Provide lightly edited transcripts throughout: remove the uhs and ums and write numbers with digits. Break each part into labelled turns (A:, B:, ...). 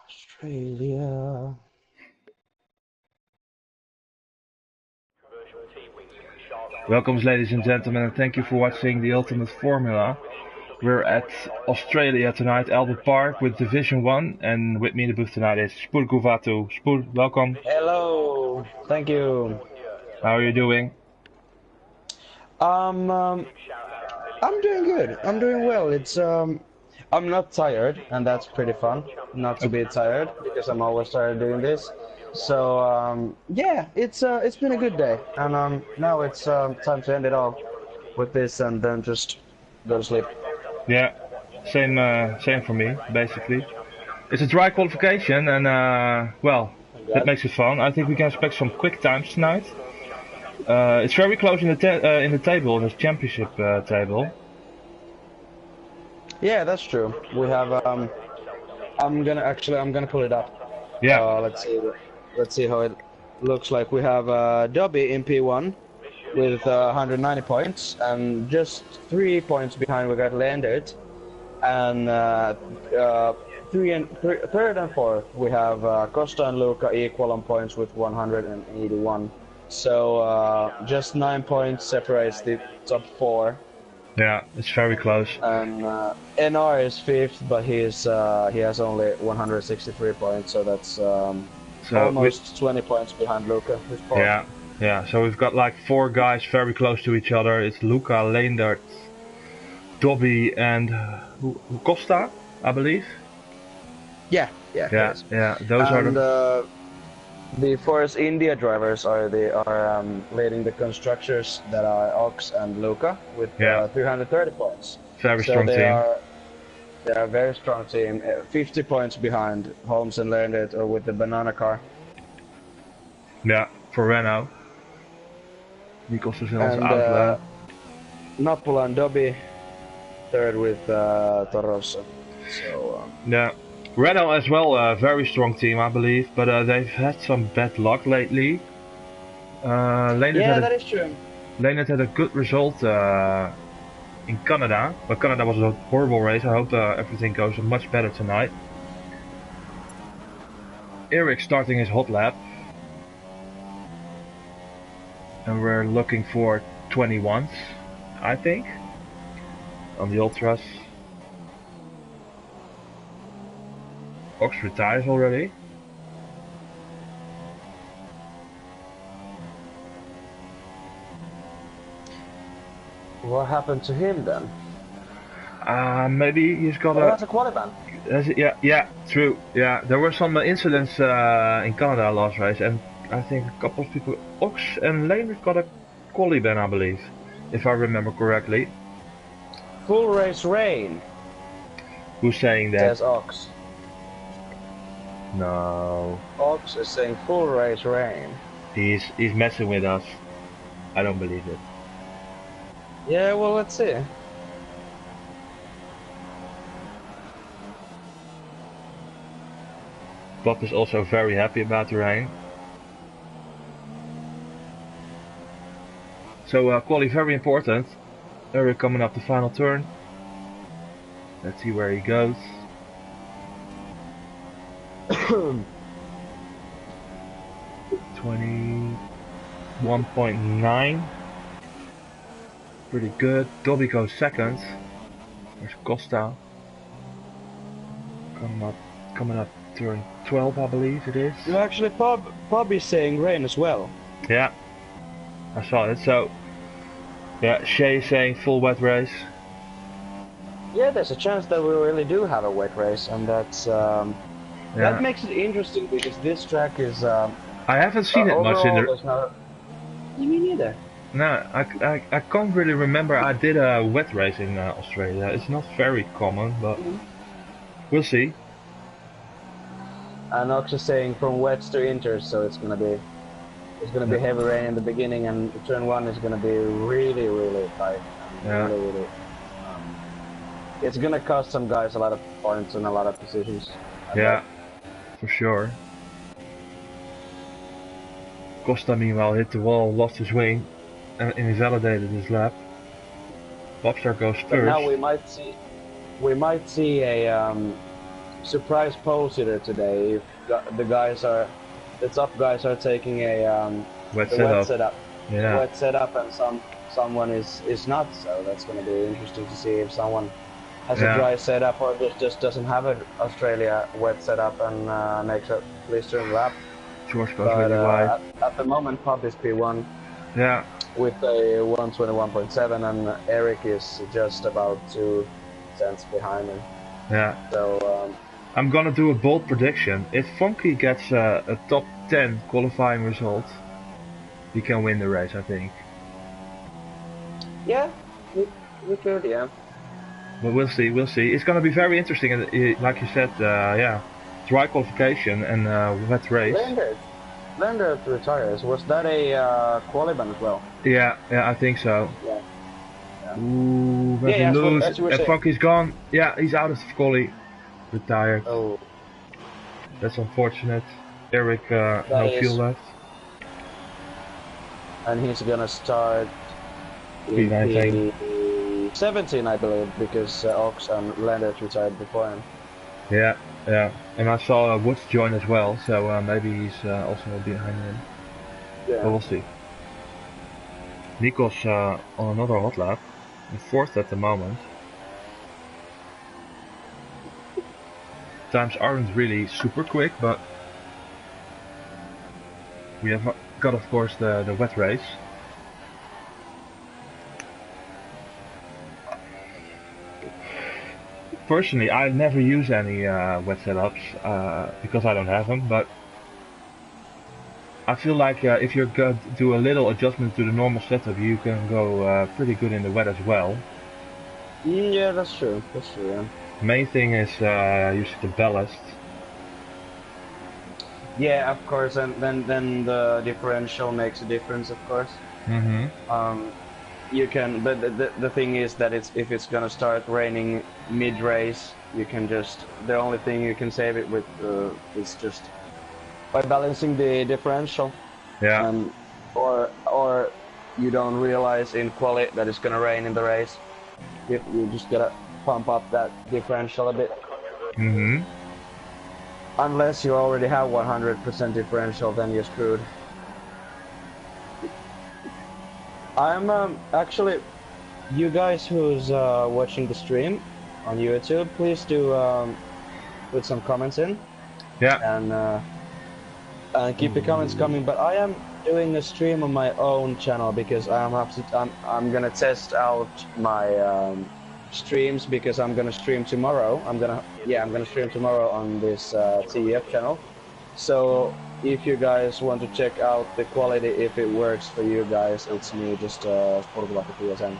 A: Australia.
B: Welcome ladies and gentlemen, and thank you for watching the Ultimate Formula. We're at Australia tonight, Albert Park with Division 1, and with me in the booth tonight is Spoor Guvatu. Spoor, welcome.
A: Hello. Thank you.
B: How are you doing?
A: Um, um, I'm doing good. I'm doing well. I'm not tired, and that's pretty fun. Not to be tired because I'm always tired doing this. So, yeah, it's been a good day, and now it's time to end it all with this, and then just go to sleep.
B: Yeah, same for me, basically. It's a dry qualification, and well, that
A: Congrats.
B: makes it fun. I think we can expect some quick times tonight. It's very close in the table, in the championship table.
A: Yeah, that's true. We have I'm gonna pull it up.
B: Yeah,
A: Let's see how it looks like. We have Dobby in P1 with 190 points, and just 3 points behind we got Landert, and third and fourth we have Costa and Luca equal on points with 181. So just 9 points separates the top four.
B: yeah, it's very close.
A: And NR is fifth, but he has only 163 points, so that's
B: So
A: almost 20 points behind Luca.
B: yeah. So we've got like four guys very close to each other. It's Luca, Leendert, Dobby, and Costa, I believe.
A: Yeah.
B: Those are
A: And
B: the
A: the Force India drivers are leading the constructors that are Ox and Luca with 330 points.
B: very
A: So
B: strong team.
A: They are a very strong team. 50 points behind Holmes and Leendert with the banana car.
B: Ja, voor Renault. Die kost dus in onze
A: And
B: auto.
A: Napola and Dobby third with Torosso. So
B: Yeah, Renault as well, a very strong team, I believe, but they've had some bad luck lately.
A: that is true.
B: Leonard had a good result in Canada, but Canada was a horrible race. I hope everything goes much better tonight. Eric starting his hot lap. And we're looking for 21s, I think, on the Ultras. Ox retires already.
A: What happened to him then?
B: Maybe he's got
A: that's a quali ban.
B: Yeah, true. Yeah, there were some incidents in Canada last race, and I think a couple of people, Ox and Lane got a quali ban, I believe, if I remember correctly.
A: Full race rain.
B: Who's saying that?
A: Says Ox.
B: No.
A: Ox is saying full race rain.
B: He's messing with us. I don't believe it.
A: Yeah, well, let's see.
B: Bob is also very happy about the rain. So quali very important. We're coming up the final turn. Let's see where he goes. 21.9. Pretty good. Dobby goes second. There's Costa. Coming up turn 12, I believe it is.
A: No, actually, Bob is saying rain as well.
B: Yeah, I saw it. So, yeah, Shay is saying full wet race.
A: Yeah, there's a chance that we really do have a wet race, and that makes it interesting because this track is.
B: I haven't seen it much in the.
A: Me neither.
B: No, I can't really remember. I did a wet race in Australia. It's not very common, but we'll see.
A: And Ox is saying from wets to inters, so it's gonna be heavy rain in the beginning, and turn one is gonna be really tight.
B: Yeah.
A: Really, it's gonna cost some guys a lot of points and a lot of positions.
B: Yeah, for sure. Costa meanwhile hit the wall, lost his wing, and invalidated his lap. Bobstar goes first.
A: But now we might see a surprise pole sitter today. If the top guys are taking a
B: Wet
A: the
B: setup.
A: wet setup,
B: Yeah.
A: wet setup, and someone is not. So that's going to be interesting to see if someone has a dry setup or just doesn't have an Australia wet setup and makes a blistering lap.
B: George goes
A: But
B: really wide.
A: at the moment, Pub is P1
B: Yeah.
A: with a 121.7, and Eric is just about 2 cents behind him.
B: Yeah.
A: So
B: I'm gonna do a bold prediction. If Funky gets a top 10 qualifying result, he can win the race, I think.
A: yeah, we could, yeah.
B: But we'll see, we'll see. It's gonna be very interesting, and like you said, yeah, dry qualification and wet race.
A: Lender retires. Was that a quali ban as well?
B: Yeah, I think so.
A: Yeah.
B: Ooh, but he lose. And Funky's gone. Yeah, he's out of quali. Retired.
A: Oh.
B: That's unfortunate. Eric, no fuel left.
A: And he's gonna start in P17, I believe, because Ox and Lendert retired before him.
B: Yeah. And I saw Woods join as well, so maybe he's also behind him.
A: Yeah.
B: But we'll see. Nico's on another hot lap, in 4th at the moment. Times aren't really super quick, but we have got, of course, the wet race. Personally, I never use any wet setups because I don't have them, but I feel like if you're going to do a little adjustment to the normal setup, you can go pretty good in the wet as well.
A: Yeah, that's true. That's true. Yeah.
B: Main thing is using the ballast.
A: Yeah, of course, and then the differential makes a difference, of course. You can, but the thing is that if it's gonna start raining mid-race, you can just, the only thing you can save it with is just by balancing the differential.
B: Yeah.
A: Or you don't realize in quali that it's gonna rain in the race. You just gotta pump up that differential a bit. Unless you already have 100% differential, then you're screwed. I'm actually, you guys who's watching the stream on YouTube, please do put some comments in.
B: Yeah.
A: And keep the comments coming. But I am doing a stream on my own channel because I'm gonna test out my streams because I'm gonna stream tomorrow. I'm gonna stream tomorrow on this TUF channel. So if you guys want to check out the quality, if it works for you guys, it's me, just Spurguvahto PSN.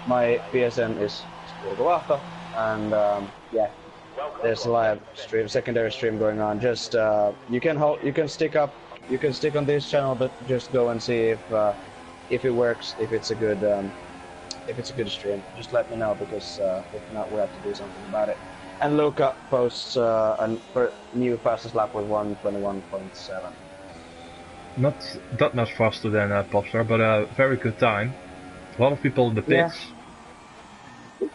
A: My PSN is Spurguvahto, and yeah, there's a live stream, secondary stream going on. Just you can stick on this channel, but just go and see if it works, if it's a good stream. Just let me know, because if not, we have to do something about it. And Luca posts a new fastest lap with 121.7.
B: Not that much faster than Popstar, but a very good time. A lot of people in the pits.
A: Yeah.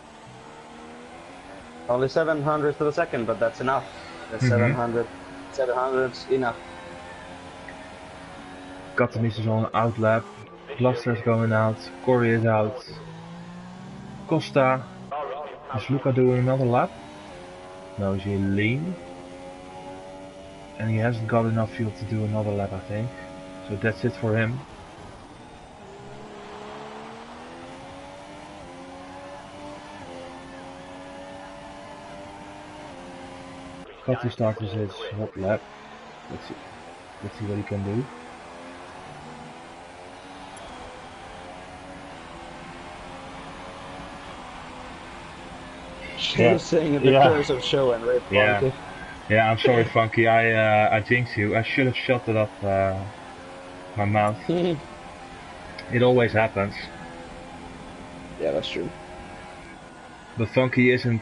A: Only 700 to the second, but that's enough. That's 700's enough.
B: Katamis is on an out lap. Blaster's going out. Corey is out. Costa. Is Luca doing another lap? No, he's lean. And he hasn't got enough fuel to do another lap, I think. So that's it for him. Cutty started his hot lap. Let's see what he can do.
A: Yeah. Saying the curse of show and Red Funky.
B: Yeah, I'm sorry, Funky. I jinxed you. I should have shut it up my mouth. It always happens.
A: Yeah, that's true.
B: But Funky isn't.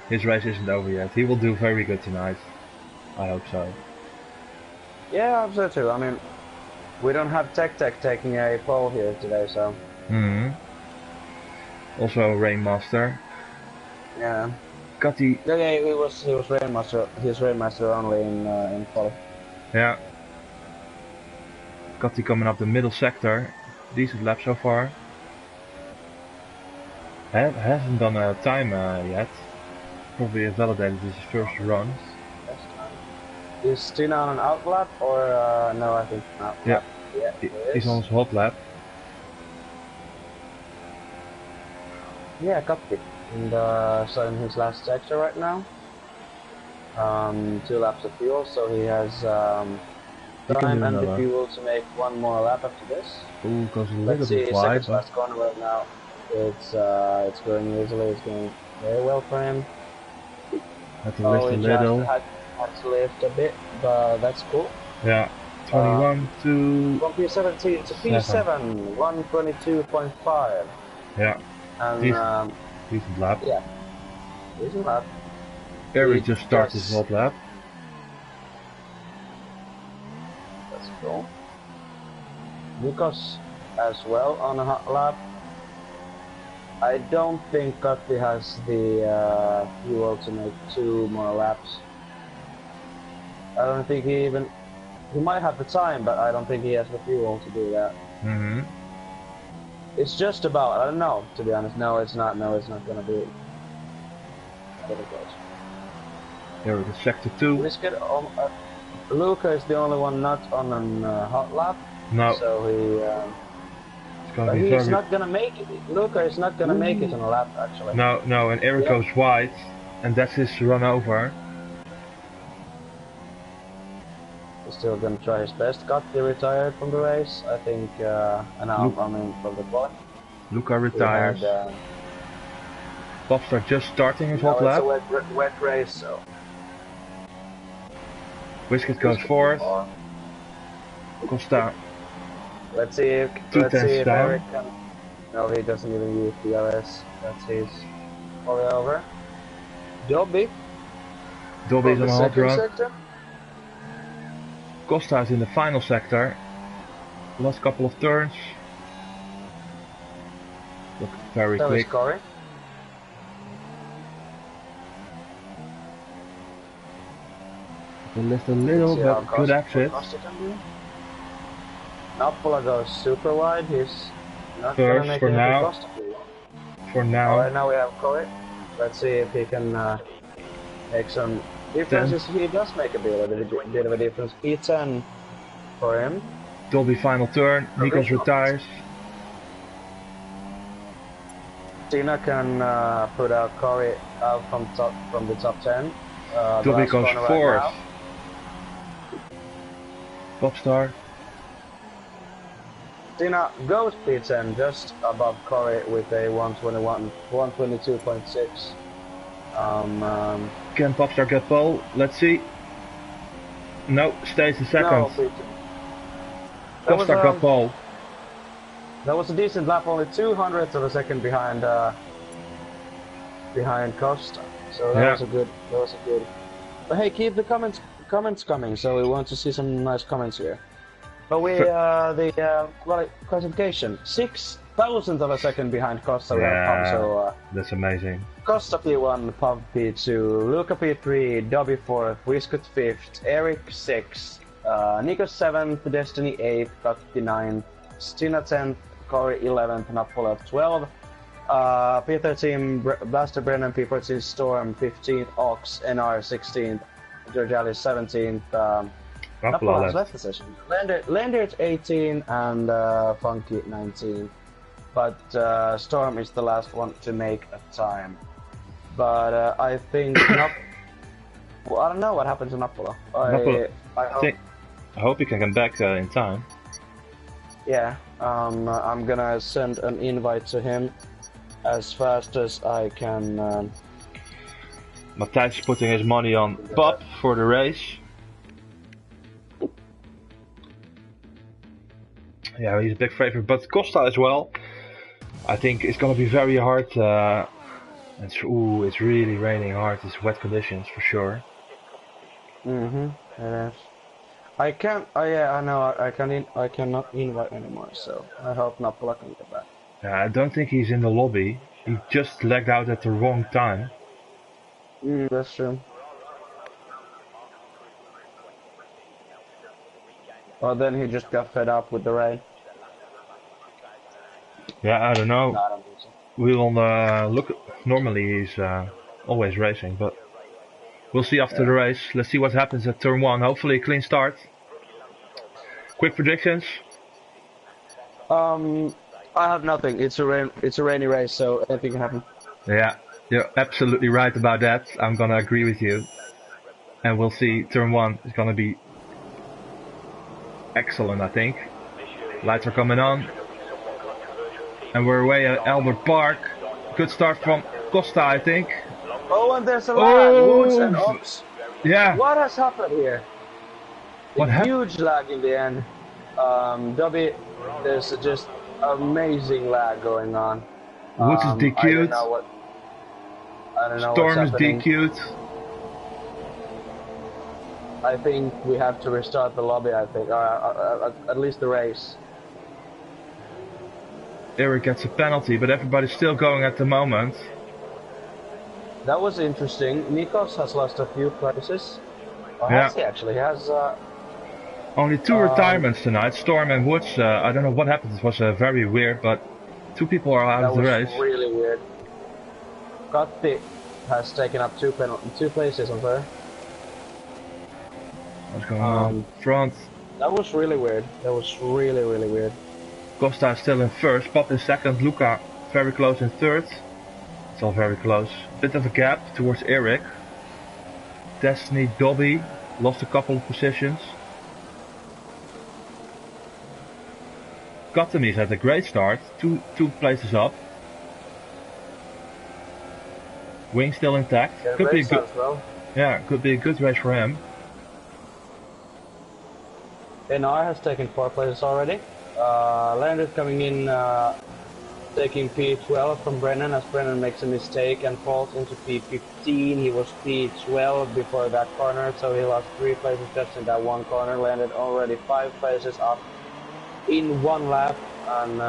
B: His race isn't over yet. He will do very good tonight. I hope so.
A: Yeah, I hope so too. I mean, we don't have Tech taking a pole here today, so.
B: Also Rainmaster.
A: Yeah.
B: Cutty.
A: Yeah, he was Rainmaster. He's Rainmaster only in quali.
B: Yeah. Cutty coming up the middle sector. Decent lap so far. Hasn't done a time yet. Probably validated his first run.
A: Is Stina on an out lap or no? I think an out lap. Yeah,
B: he's on his hot lap.
A: Yeah, Cutty. And so in his last sector right now. 2 laps of fuel, so he has time and the fuel to make 1 more lap after this.
B: Ooh, goes a little bit wide.
A: Second last corner right now. It's going easily. It's going very well for him.
B: Had to lift a little.
A: Had to lift a bit, but that's cool.
B: Yeah. 21 to...
A: From P17 to P7, 122.5.
B: Yeah.
A: And,
B: decent lap.
A: Yeah. Decent lap.
B: Eric just started his hot lap.
A: That's cool. Nikos as well on a hot lap. I don't think Cutty has the fuel to make 2 more laps. I don't think he might have the time, but I don't think he has the fuel to do that.
B: Mm-hmm.
A: It's just about, I don't know, to be honest. No, it's not gonna be.
B: Here we go, sector 2.
A: Luca is the only one not on a hot lap.
B: No.
A: So he's not gonna make it. Luca is not gonna make it on a lap, actually.
B: No, and Eric goes wide, and that's his run over.
A: He's still gonna try his best. Cutty retired from the race, I think, and I mean from the quali.
B: Luca retires. Popstar just starting his hot lap.
A: It's a wet race, so.
B: Whisket goes fourth. Costa.
A: Let's see if Eric can. No, he doesn't even use DRS. That's his probably over. Dobby's
B: on the hot run.
A: Sector.
B: Costa is in the final sector. Last couple of turns. Look very quick. They left a little, but good exit.
A: Nappola goes super wide. He's not
B: first
A: gonna make
B: for
A: it
B: now. For now.
A: Alright, now we have Corey. Let's see if he can make some differences. He does make a bit of a difference. P10 for him.
B: Dolby final turn. Nikos retires.
A: Tina can put out Corey out from the top 10.
B: Dolby goes fourth.
A: Right
B: Popstar.
A: Tina goes P10 just above Corey with a 122.6.
B: Can Popstar get pole? Let's see. No, stays in second.
A: No,
B: Popstar got pole.
A: That was a decent lap, only 200ths of a second behind Costa. So that was a good. But hey, keep the comments coming. So we want to see some nice comments here. But we classification 6,000th of a second behind Costa. So
B: that's amazing.
A: Costa P1, Pav P2, Luca P3, Dobby 4th, Whisket 5th, Eric 6th, Nikos 7th, Destiny 8th, Cutty 9th, Stina 10th, Corey 11th, Nappola 12th, P13 Blaster Brennan, P14 Storm 15th, Ox, NR 16th, Georgialis 17th, Nappola has left the session. Lendert 18 and Funky 19. But Storm is the last one to make a time. But I think well, I don't know what happened to Nappola. I
B: hope he can come back in time.
A: Yeah, I'm gonna send an invite to him as fast as I can.
B: Matthijs is putting his money on Bob for the race. Yeah, he's a big favorite, but Costa as well. I think it's gonna be very hard. It's really raining hard. It's wet conditions for sure.
A: It is. I can't. Yeah, I know. I cannot invite anymore. So I hope Nappola can get back.
B: Yeah, I don't think he's in the lobby. He just lagged out at the wrong time.
A: That's true. Well, then he just got fed up with the rain.
B: Yeah, I don't know.
A: No, I don't think so.
B: We will look. Normally he's always racing, but we'll see after the race. Let's see what happens at turn 1. Hopefully a clean start. Quick predictions.
A: I have nothing. It's a rainy race, so anything can happen.
B: Yeah, you're absolutely right about that. I'm gonna agree with you. And we'll see. Turn 1 is gonna be excellent, I think. Lights are coming on. And we're away at Albert Park. Good start from Costa, I think.
A: Oh, and there's a lag. Woods and Ox.
B: Yeah.
A: What has happened here?
B: What happened?
A: Huge lag in the end. Dobby, there's just amazing lag going on.
B: Woods is DQ'd.
A: I don't know what. I don't know
B: Storm is
A: what's happening.
B: DQ'd.
A: I think we have to restart the lobby. I think, at least the race.
B: Eric gets a penalty, but everybody's still going at the moment.
A: That was interesting. Nikos has lost a few places. Or
B: Yeah.
A: has he actually? He has.
B: Only 2 retirements tonight, Storm and Woods. I don't know what happened. It was very weird, but 2 people are out of the race.
A: That was really weird. Kotti has taken up 2 places on there.
B: What's going on? Front.
A: That was really weird. That was really weird.
B: Costa is still in first, Pop in second, Luca very close in third. It's all very close. Bit of a gap towards Eric. Destiny, Dobby lost a couple of positions. Katamis had a great start, two places up. Wing still intact.
A: Yeah,
B: could be a good.
A: Well.
B: Yeah, could be a good race for him.
A: NR has taken 4 places already. Landed coming in, taking P12 from Brennan as Brennan makes a mistake and falls into P15. He was P12 before that corner, so he lost 3 places just in that one corner. Landed already 5 places up in 1 lap, and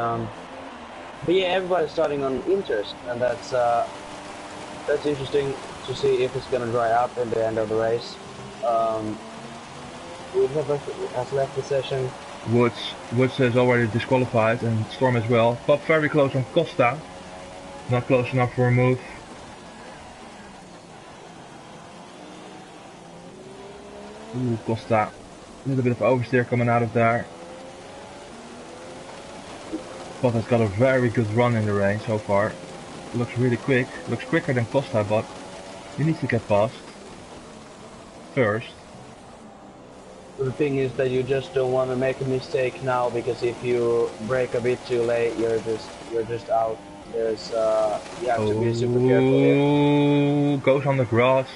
A: but yeah, everybody's starting on interest, and that's interesting to see if it's gonna dry up in the end of the race. Woods has left the session.
B: Woods is already disqualified, and Storm as well. Pop very close on Costa. Not close enough for a move. Ooh, Costa. A little bit of oversteer coming out of there. Pop has got a very good run in the rain so far. Looks really quick. Looks quicker than Costa, but he needs to get past first.
A: The thing is that you just don't want to make a mistake now, because if you break a bit too late, you're just out. There's you have to be super careful here.
B: Goes on the grass.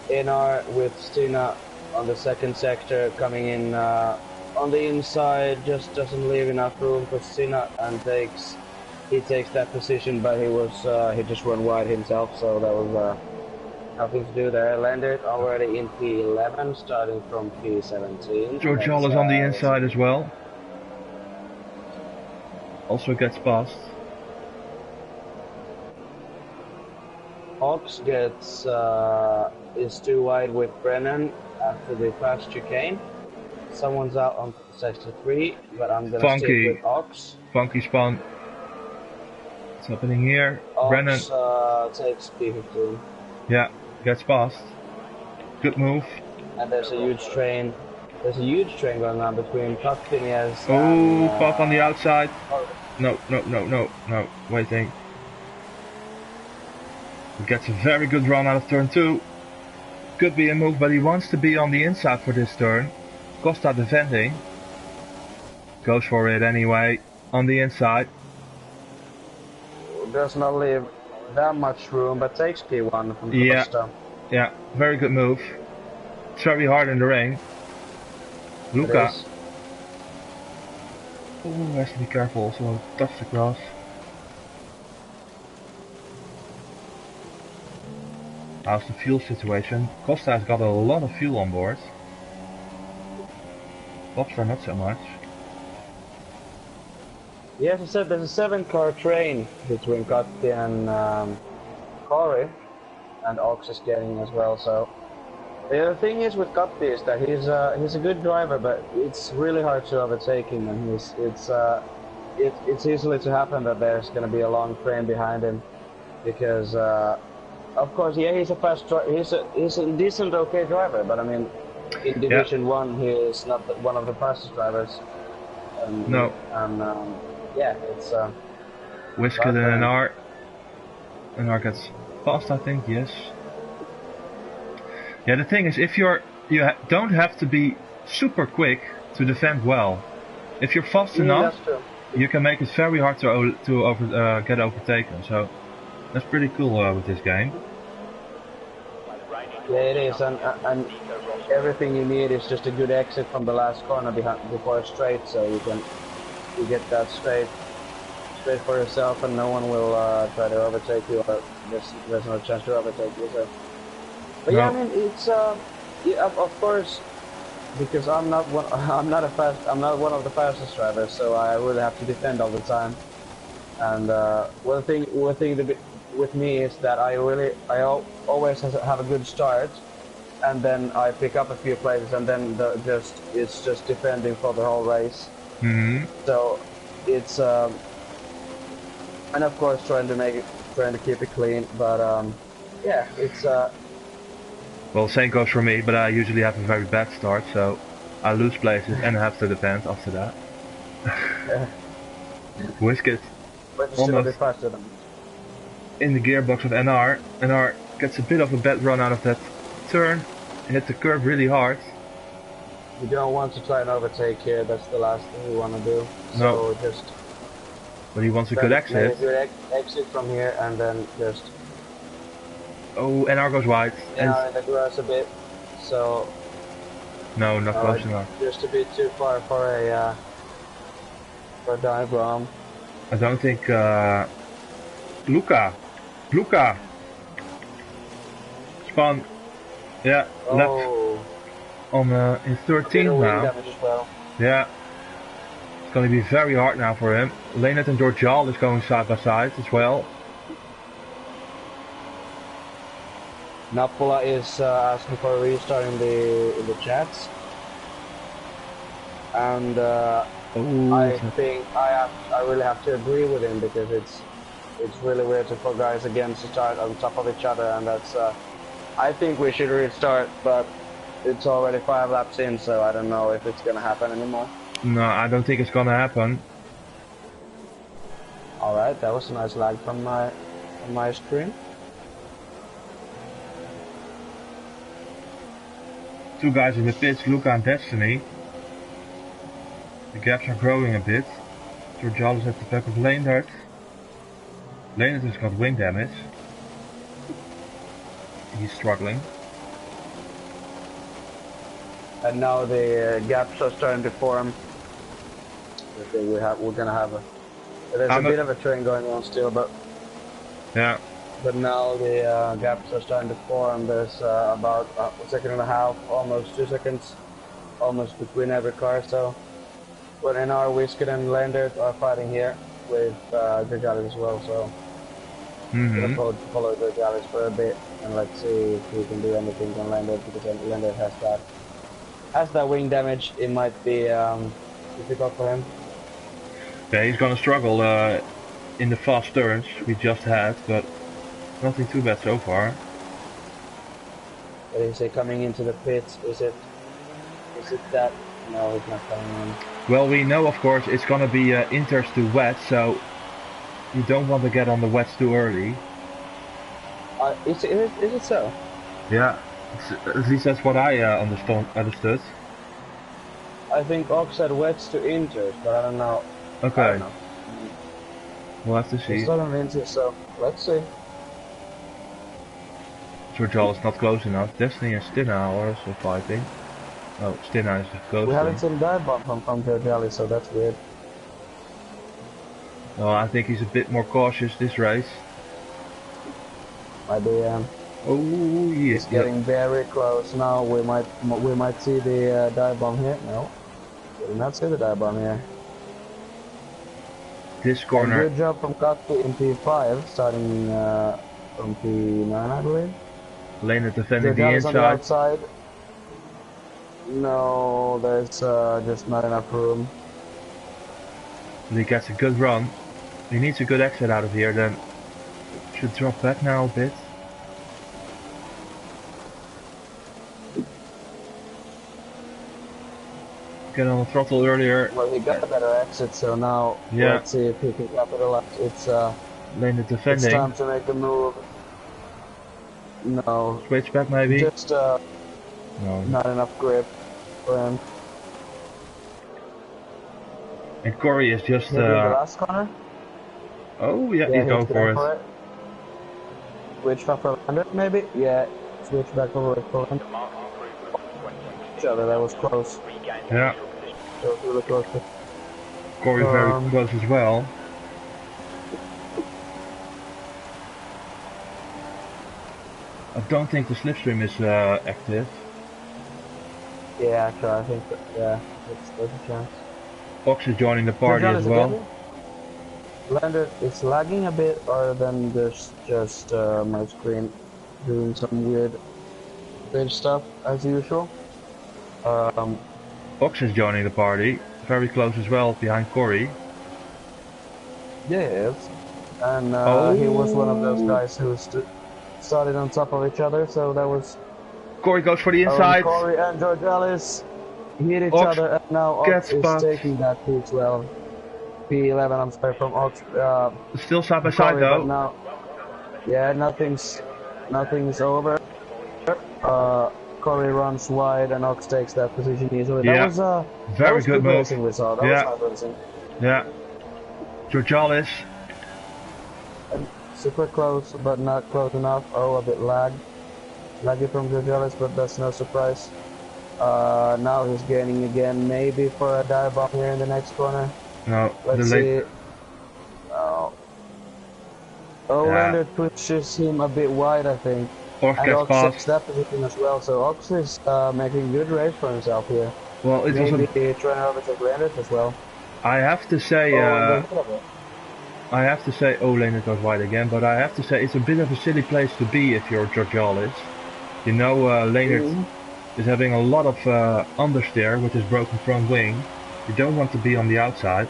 A: NR with Stina on the second sector coming in on the inside, just doesn't leave enough room for Stina, and he takes that position, but he just run wide himself, so that was nothing to do there. Landed already in P11, starting from P17.
B: George Hall is on the inside as well. Also gets past.
A: Ox gets is too wide with Brennan after the fast chicane. Someone's out on sector 3, but I'm gonna stick with Ox.
B: Funky spawn. What's happening here?
A: Ox
B: Brennan
A: takes P15.
B: Yeah, gets past. Good move.
A: And there's a huge train. There's a huge train going on between Pupfinias
B: and...
A: Oh,
B: Pop on the outside. No, waiting. He gets a very good run out of turn 2. Could be a move, but he wants to be on the inside for this turn. Costa defending. Goes for it anyway. On the inside.
A: Does not leave that much room, but takes P1 from Costa.
B: Yeah, very good move. It's very hard in the rain. Luca. Ooh, has to be careful, so touch the grass. How's the fuel situation? Costa has got a lot of fuel on board. Bobster not so much.
A: Yes, I said there's a 7-car train between Kotti and Corey, and Ox is getting as well. So the thing is with Guppy is that he's a good driver, but it's really hard to overtake him, and it's easily to happen that there's going to be a long frame behind him, because of course, yeah, he's a fast he's a decent, okay driver, but I mean, in Division 1 he is not one of the fastest drivers.
B: No.
A: And yeah, it's
B: Whisker and NR gets fast, I think. Yes. Yeah, the thing is, if you don't have to be super quick to defend well. If you're fast enough, you can make it very hard to get overtaken. So that's pretty cool with this game.
A: Yeah, it is, and everything you need is just a good exit from the last corner before a straight, so you get that straight for yourself, and no one will try to overtake you, or there's no chance to overtake you. So. But yeah, I mean, it's yeah, of course, because I'm not one of the fastest drivers, so I really have to defend all the time. And one thing with me is that I always have a good start, and then I pick up a few places, and then it's just defending for the whole race.
B: Mm-hmm.
A: So it's and of course trying to keep it clean, but yeah, it's
B: Well, same goes for me, but I usually have a very bad start, so I lose places and have to defend after that.
A: yeah.
B: Whisket almost
A: faster than
B: in the gearbox of NR. NR gets a bit of a bad run out of that turn, hit the curb really hard.
A: You don't want to try and overtake here, that's the last thing you want to do.
B: No.
A: So just...
B: But he wants a good exit.
A: A good exit from here, and then just...
B: Oh, NR goes wide.
A: Yeah, in the grass a bit, so...
B: No, not close enough.
A: Just a bit too far for a dive bomb.
B: I don't think... Luca! Spun. Yeah, left. On in 13th now.
A: Well.
B: Yeah. It's going to be very hard now for him. Leonard and Georgial is going side by side as well.
A: Napola is asking for a restart in the chats, and I think I really have to agree with him, because it's really weird to put guys against the start on top of each other, and that's I think we should restart, but it's already 5 laps in, so I don't know if it's gonna happen anymore.
B: No, I don't think it's gonna happen.
A: All right, that was a nice lag from my screen.
B: Two guys in the pits, Luca and Destiny. The gaps are growing a bit. Georgial is at the back of Leonard. Leonard has got wing damage. He's struggling.
A: And now the gaps are starting to form. I think we're gonna have there's a bit of a train going on still, but
B: yeah.
A: But now the gaps are starting to form. There's about a second and a half, almost 2 seconds, almost between every car. So, but NR, Whisker and Landert are fighting here with Gregalis as well. So, we're going to follow Gregalis for a bit, and let's see if we can do anything on Landert, because Landert has that wing damage. It might be difficult for him.
B: Yeah, he's gonna struggle in the fast turns we just had, but nothing too bad so far.
A: But is he coming into the pits? Is it that? No, he's not coming in.
B: Well, we know, of course, it's gonna be inters to wet, so you don't want to get on the wets too early.
A: Is it so?
B: Yeah, at least that's what I understood.
A: I think Ox said wets to inters, but I don't know.
B: Okay.
A: I don't know.
B: We'll have to see.
A: It's not an inter, so let's see.
B: Georgial is not close enough. Destiny and Stina are also fighting. Oh, Stina is close.
A: We haven't seen dive bomb from Georgiali, so that's weird.
B: Oh, I think he's a bit more cautious this race.
A: Might be.
B: Oh yes.
A: It's getting very close now. We might see the dive bomb here. No, we did not see the dive bomb here.
B: This corner.
A: Good job from Katsu in P5, starting from P9, I believe.
B: Lane defending the
A: Georgiades on the
B: inside.
A: outside. No, there's just not enough room.
B: And he gets a good run. He needs a good exit out of here, then should drop back now a bit. Get on the throttle earlier.
A: Well, he got a better exit, so now let's see if he can capitalize.
B: Lane defending.
A: It's time to make a move. No.
B: Switch back maybe.
A: Just
B: no.
A: Not enough grip for him.
B: And Corey is just
A: Maybe the last corner.
B: Oh yeah, he's going for it.
A: Switch back for Lander, maybe? Yeah, switch back for Lander. Each other, that was close.
B: Yeah.
A: That was really close.
B: Corey very close as well. I don't think the slipstream is active.
A: Yeah, actually, I think that, yeah, there's a chance.
B: Ox is joining the party as well.
A: Lander is lagging a bit, or then there's just my screen doing some weird stuff as usual.
B: Ox is joining the party, very close as well, behind Corey.
A: Yeah, he is. And he was one of those guys who started on top of each other, so that was...
B: Corey goes for the inside.
A: Corey and Georgiades hit each other, and now Ox is taking that P12. P11, I'm sorry, from Ox.
B: Still side by side though.
A: Now, yeah, nothing's over. Corey runs wide and Ox takes that position easily.
B: Yeah.
A: That was a
B: very good move.
A: Racing we saw. That was nice racing.
B: Yeah. Georgiades.
A: Super close, but not close enough. Oh, a bit laggy from Georgiades, but that's no surprise. Now he's gaining again, maybe for a dive bomb here in the next corner.
B: No,
A: let's see. Oh, Lander pushes him a bit wide, I think.
B: Ox
A: and
B: gets
A: Ox
B: past.
A: takes that position as well, so Ox is making good race for himself here.
B: Well, it
A: maybe
B: was
A: trying to overtake Lander as well.
B: I have to say, oh, Lander goes wide again, but I have to say it's a bit of a silly place to be if you're Georgiades. You know, Lander is having a lot of understeer with his broken front wing. You don't want to be on the outside.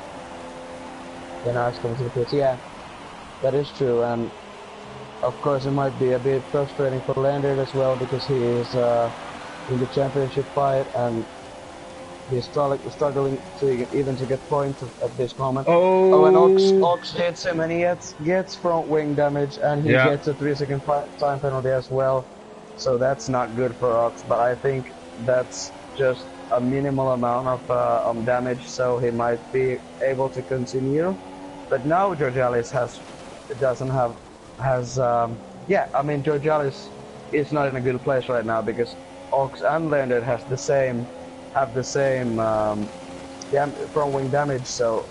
A: Then Ox comes to the pits. Yeah, that is true, and of course it might be a bit frustrating for Lander as well because he is in the championship fight and he's struggling to even to get points at this moment.
B: Oh,
A: and Ox hits him and he gets front wing damage and he gets a 3-second time penalty as well. So that's not good for Ox, but I think that's just a minimal amount of damage, so he might be able to continue. But now Georgiades Georgiades is not in a good place right now because Ox and Lander have the same front wing damage, so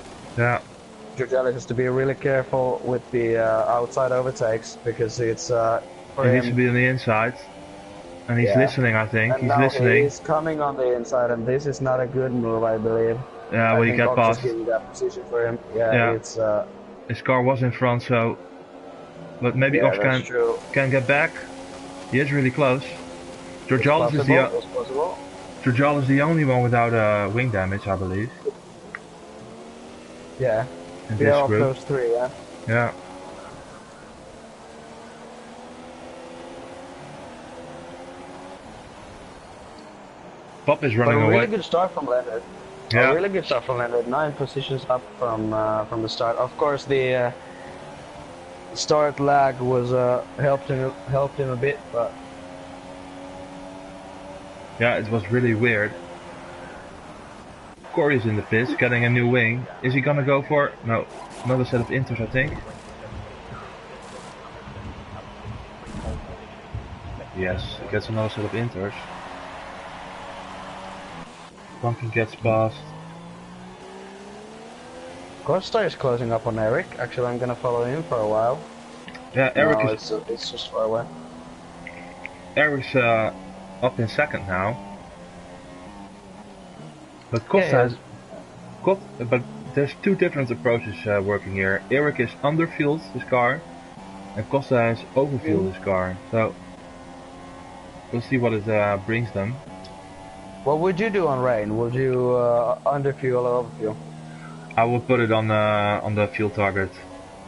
A: Georgiades has to be really careful with the outside overtakes because it's for him
B: needs to be on the inside. And he's listening, I think.
A: And
B: he's
A: now
B: listening.
A: He's coming on the inside, and this is not a good move, I believe.
B: Yeah, well, he got past.
A: Giving that position for him. Yeah, it's.
B: His car was in front, so. But maybe Ox can get back. He is really close. Georgiades is the only one without wing damage, I believe.
A: Yeah.
B: In this group.
A: Those three, yeah.
B: Yeah. Pop is running away.
A: Really good start from Lander.
B: Yeah.
A: A really good start from Lander. 9 positions up from the start. Of course, the start lag was helped him a bit, but
B: yeah, it was really weird. Corey's in the pits, getting a new wing. Is he gonna go for no another set of inters? I think. Yes, he gets another set of inters. Pumpkin gets past.
A: Costa is closing up on Eric. Actually, I'm gonna follow him for a while.
B: Yeah, Eric is.
A: It's just far away.
B: Eric's up in second now. But Costa but there's two different approaches working here. Eric is underfield his car, And Costa has overfueled his car, so we'll see what it brings them.
A: What would you do on rain? Would you underfuel or overfuel?
B: I will put it on the fuel target.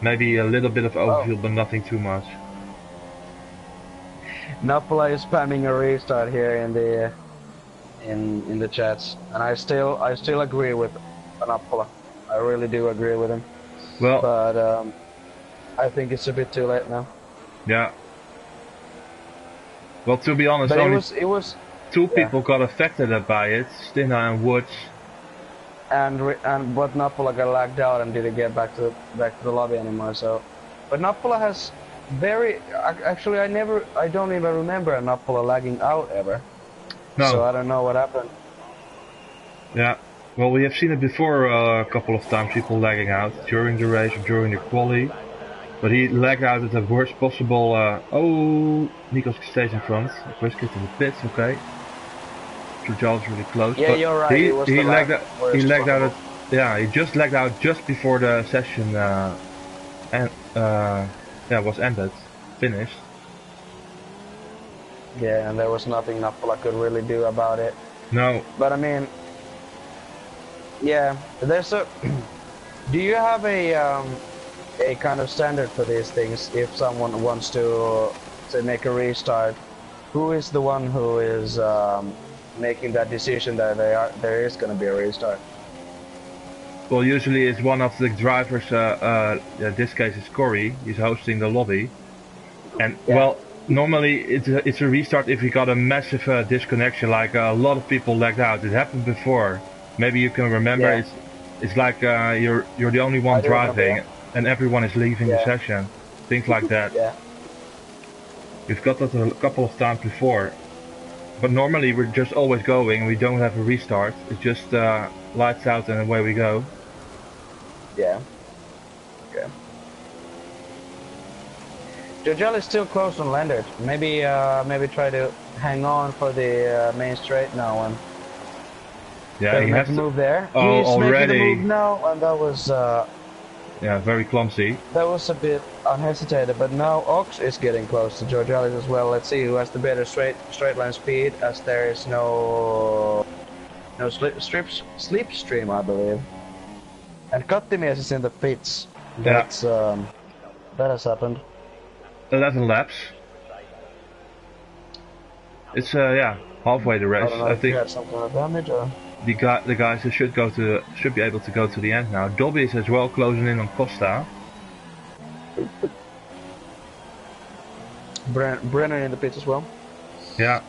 B: Maybe a little bit of
A: Oh.
B: overfuel, but nothing too much.
A: Napola is spamming a restart here in the chats, and I still agree with Napola. I really do agree with him.
B: Well,
A: But I think it's a bit too late now.
B: yeah. Well, to be honest,
A: But
B: only
A: it was
B: two people got affected by it, Stina and Woods.
A: and but Napola got lagged out and didn't get back to the lobby anymore. So, but Napola has actually I don't even remember a Napola lagging out ever.
B: No.
A: So I don't know what happened.
B: Yeah. Well, we have seen it before a couple of times, people lagging out during the race or during the quali. But he lagged out at the worst possible. Oh, Nico stays in front. Brisket in the pits, okay. Jojal's really close.
A: Yeah,
B: but
A: you're right.
B: He lagged out.
A: Yeah,
B: He just lagged out just before the session was ended, finished.
A: Yeah, and there was nothing Napola could really do about it.
B: No.
A: But I mean, yeah, there's a. Do you have a kind of standard for these things? If someone wants to say make a restart, who is the one who is making that decision that there is going to be a restart?
B: Well, usually it's one of the drivers. This case is Corey. He's hosting the lobby, and well, normally it's a restart if you got a massive disconnection, like a lot of people lagged out. It happened before. Maybe you can remember.
A: Yeah.
B: It's like you're the only one driving, and everyone is leaving the session. Things like that.
A: Yeah.
B: We've got that a couple of times before. But normally we're just always going, we don't have a restart, it's just lights out and away we go.
A: Yeah. Okay. Jojel is still close on Lendert. Maybe try to hang on for the main straight now and
B: he has
A: to move there.
B: Oh,
A: He's
B: already.
A: making the move now, and that was
B: yeah, very clumsy.
A: That was a bit unhesitated, but now Ox is getting close to George Ellis as well. Let's see who has the better straight line speed, as there is no slipstream, I believe. And Kattimies is in the pits. That's that has happened.
B: 11 laps. It's halfway the race.
A: I don't know if think. Had some kind of damage or.
B: The guys who should be able to go to the end now. Dobby is as well closing in on Costa.
A: Brennan in the pits as well.
B: Yeah.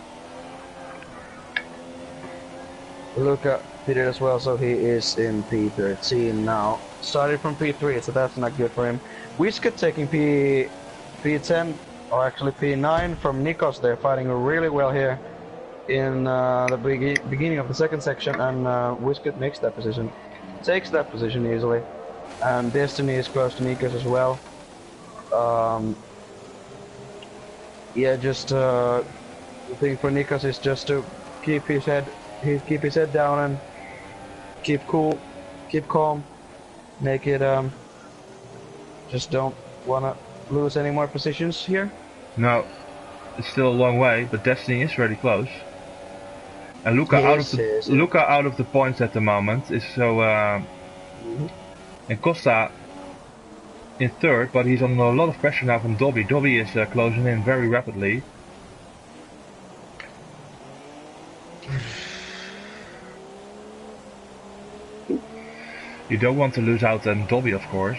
A: Luca did it as well, so he is in P13 now. Started from P3, so that's not good for him. Whisket taking P10, or actually P9 from Nikos. They're fighting really well here in the beginning of the second section, and Whisket makes that position, takes that position easily, and Destiny is close to Nikos as well. Yeah, just the thing for Nikos is just to keep his head down and keep cool, keep calm, make it just don't wanna lose any more positions here.
B: No, it's still a long way, but Destiny is really close. And Luca out of the points at the moment is so and Costa in third, but he's under a lot of pressure now from Dobby. Dobby is closing in very rapidly. You don't want to lose out on Dobby, of course.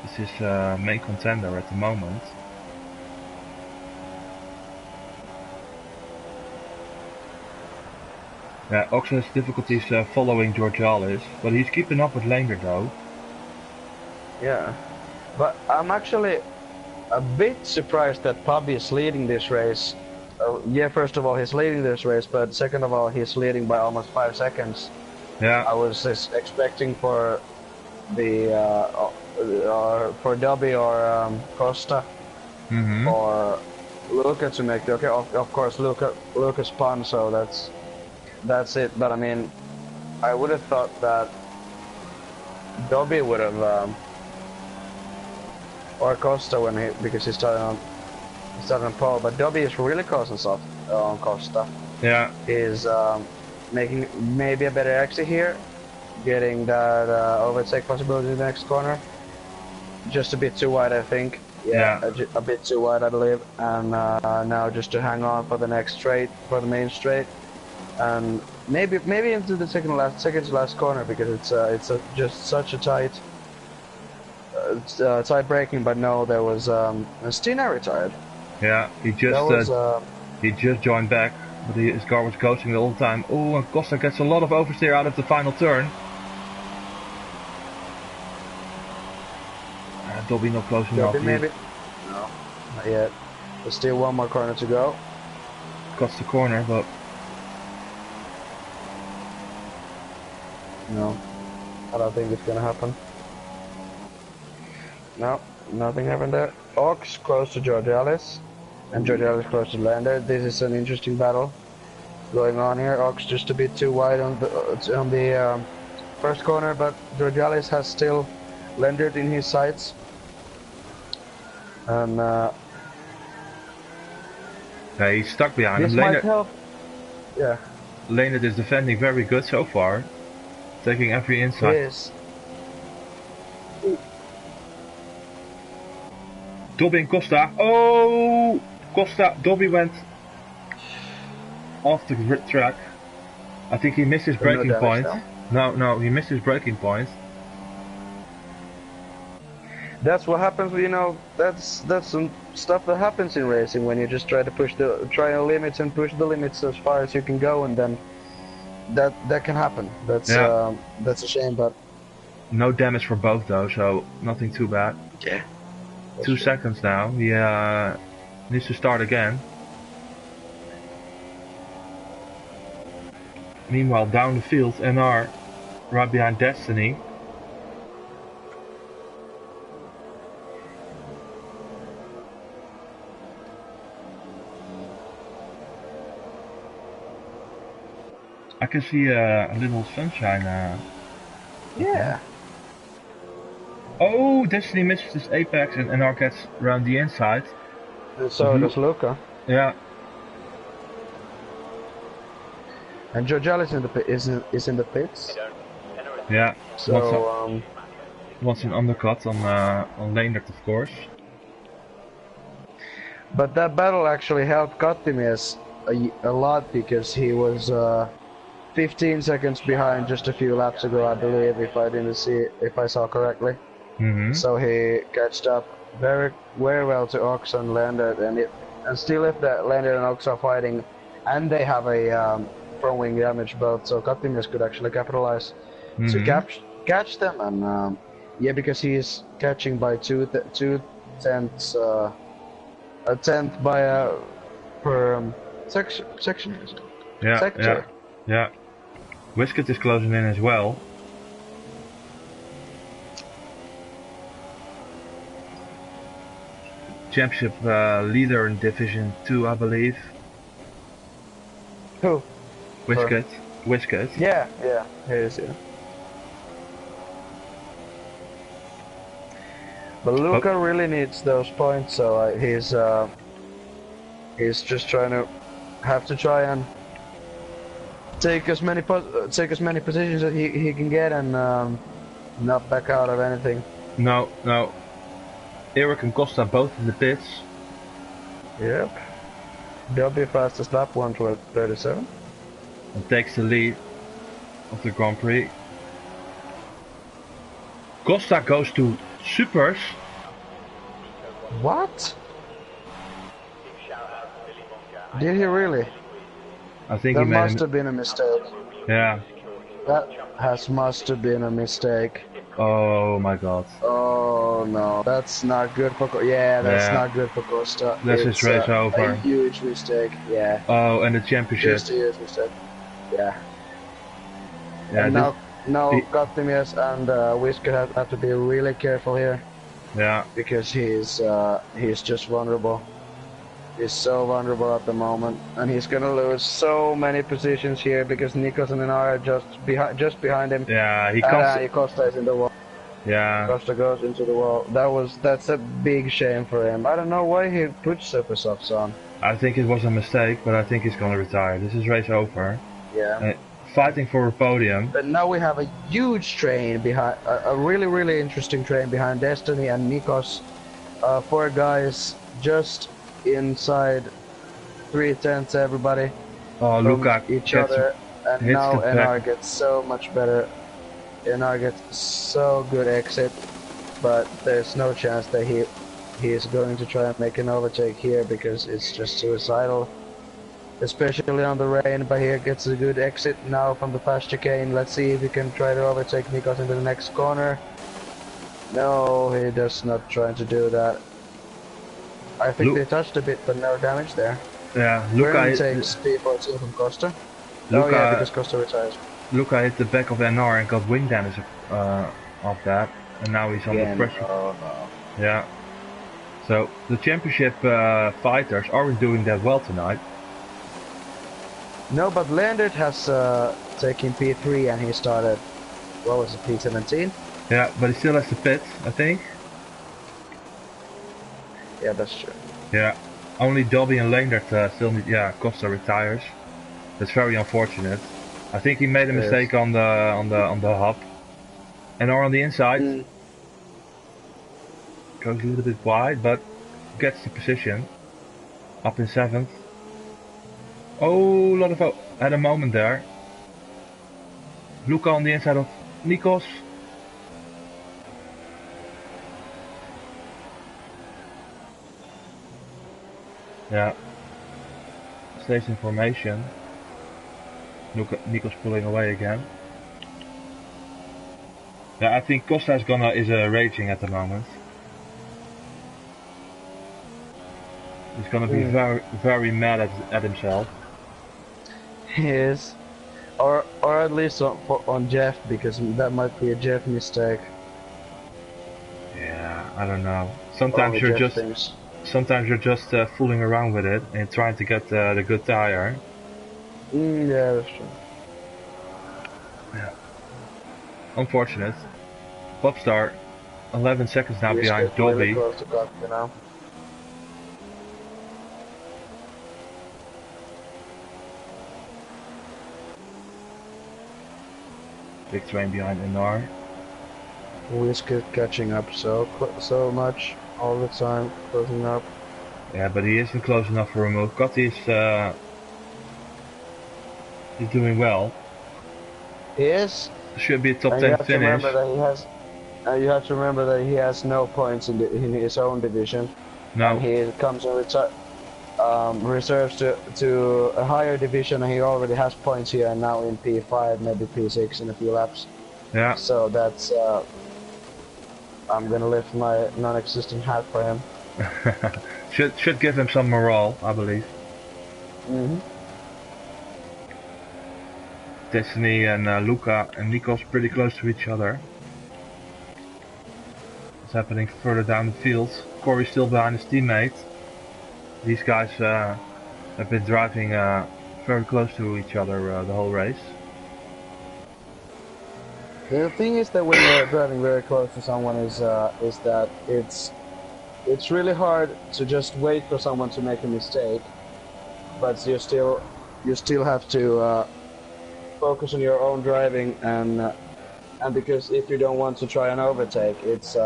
B: This is main contender at the moment. Yeah, Ox has difficulties following Georgialis, but he's keeping up with Langer though.
A: Yeah, but I'm actually a bit surprised that Pubby is leading this race. Yeah, first of all, he's leading this race, but second of all, he's leading by almost 5 seconds.
B: Yeah.
A: I was expecting for the for Dobby or Costa or Luca to make the of course Luca spun, so that's it. But I mean, I would have thought that Dobby would have or Costa because he started on pole. But Dobby is really causing stuff on Costa.
B: Yeah.
A: He's making maybe a better exit here, getting that overtake possibility in the next corner. Just a bit too wide, I think. Yeah, a bit too wide, I believe. And now just to hang on for the next straight, for the main straight, and maybe into the second to last corner, because it's just such a tight braking. But no, there was Stina retired.
B: Yeah, he just joined back, but his car was coasting the whole time. Oh, and Costa gets a lot of oversteer out of the final turn. Dobby not close enough.
A: Maybe. No, not yet. There's still one more corner to go.
B: Cuts the corner, but
A: no, I don't think it's gonna happen. No, nothing happened there. Ox close to George Ellis, and George Ellis close to Lander. This is an interesting battle going on here. Ox just a bit too wide on the first corner, but George Ellis has still Lander in his sights. And
B: yeah, he's stuck behind
A: him.
B: This might help.
A: Yeah.
B: Leonard is defending very good so far, taking every insight.
A: Yes.
B: Dobby and Costa. Oh, Costa. Dobby went off the grid track. I think he missed his braking point. No, he missed his braking point.
A: That's what happens, you know. That's some stuff that happens in racing when you just try the limits and push the limits as far as you can go, and then that can happen. That's a shame, but
B: no damage for both though, so nothing too bad.
A: Yeah.
B: 2 seconds now. He needs to start again. Meanwhile, down the field, NR right behind Destiny. I can see a little sunshine.
A: Yeah.
B: Oh, Destiny misses his apex and NR gets around the inside.
A: And so does Luca.
B: Yeah.
A: And Georgial is in the pits.
B: Yeah.
A: So
B: wants an undercut on Leonard, of course.
A: But that battle actually helped Kattimies a lot, because he was 15 seconds behind just a few laps ago, I believe, if I saw correctly.
B: Mm-hmm.
A: So he catched up very well to Ox and Lander, and still if the Lander and Ox are fighting, and they have a front wing damage both, so Kattimies could actually capitalize to catch them, and yeah, because he is catching by two tenths, a tenth by per section.
B: Yeah,
A: sector.
B: Yeah. Whisket is closing in as well. Championship leader in Division 2, I believe.
A: Who?
B: Whisket. Whisket.
A: Yeah, he is, yeah. But Luca really needs those points, so he's just have to try and take as many positions that he can get, and not back out of anything.
B: No. Eric and Costa both in the pits.
A: Yep. Dobby fastest lap 1:37.
B: And takes the lead of the Grand Prix. Costa goes to supers.
A: What? Did he really?
B: I think
A: that must have been a mistake.
B: Yeah.
A: That must have been a mistake.
B: Oh my god.
A: Oh no, that's not good for that's not good for Costa.
B: That's his race over.
A: A huge mistake. Yeah.
B: Oh, and the championship.
A: Just a huge mistake. Yeah.
B: Yeah.
A: And now Kattimies and Whisker have to be really careful here.
B: Yeah.
A: Because he's just vulnerable. He's so vulnerable at the moment, and he's gonna lose so many positions here because Nikos and Enar are just behind him.
B: Yeah, he comes.
A: Costa is in the wall.
B: Yeah,
A: Costa goes into the wall. That's a big shame for him. I don't know why he put super softs on.
B: I think it was a mistake, but I think he's gonna retire. This is race over.
A: Yeah.
B: Uh, Fighting for a podium.
A: But now we have a huge train behind, a really interesting train behind Destiny and Nikos. Four guys just inside 3/10 everybody
B: Oh,
A: from
B: Luca
A: each
B: gets
A: other, and
B: hits the
A: now
B: back.
A: NR gets so much better. NR gets so good exit, but there's no chance that he is going to try and make an overtake here because it's just suicidal. Especially on the rain, but here gets a good exit now from the fast chicane. Let's see if he can try to overtake Nikos into the next corner. No, he does not try to do that. I think they touched a bit, but no damage there.
B: Yeah,
A: Vernon takes P14 from Costa. Oh yeah, because Costa retires.
B: Luca hit the back of NR and got wing damage off that, and now he's under pressure.
A: No.
B: Yeah. So the championship fighters aren't doing that well tonight.
A: No, but Landert has taken P3 and he started, what was it, P17?
B: Yeah, but he still has to pit, I think.
A: Yeah, that's true.
B: Yeah, only Dobby and Landert still need. Yeah, Costa retires. That's very unfortunate. I think he made a mistake on the hub. NR on the inside goes a little bit wide, but gets the position. Up in 7th. Oh, a lot of had a moment there. Luca on the inside of Nikos. Yeah. Stays in formation. Nikos pulling away again. Yeah, I think Costa is raging at the moment. He's gonna be very mad at himself.
A: He is. Or at least on Jeff, because that might be a Jeff mistake.
B: Yeah, I don't know. Sometimes you're just fooling around with it and trying to get the good tire.
A: Yeah, that's true.
B: Yeah. Unfortunate. Popstar, 11 seconds now behind Dobby.
A: Really close to Costa now.
B: Big train behind NR.
A: Whiskey catching up so much all the time, closing up.
B: Yeah, but he isn't close enough for a move. Gotti is doing well.
A: He is.
B: Should be a top 10 finish.
A: You have to remember that he has no points in his own division.
B: No.
A: And he comes in reserves to a higher division, and he already has points here and now in P5, maybe P6 in a few laps.
B: Yeah.
A: So that's I'm gonna lift my non-existent hat for him.
B: should give him some morale, I believe. Destiny and Luca and Nikos pretty close to each other. What's happening further down the field? Corey's still behind his teammate. These guys have been driving very close to each other the whole race.
A: The thing is that when you're driving very close to someone is that it's really hard to just wait for someone to make a mistake, but you still have to focus on your own driving, and because if you don't want to try and overtake, it's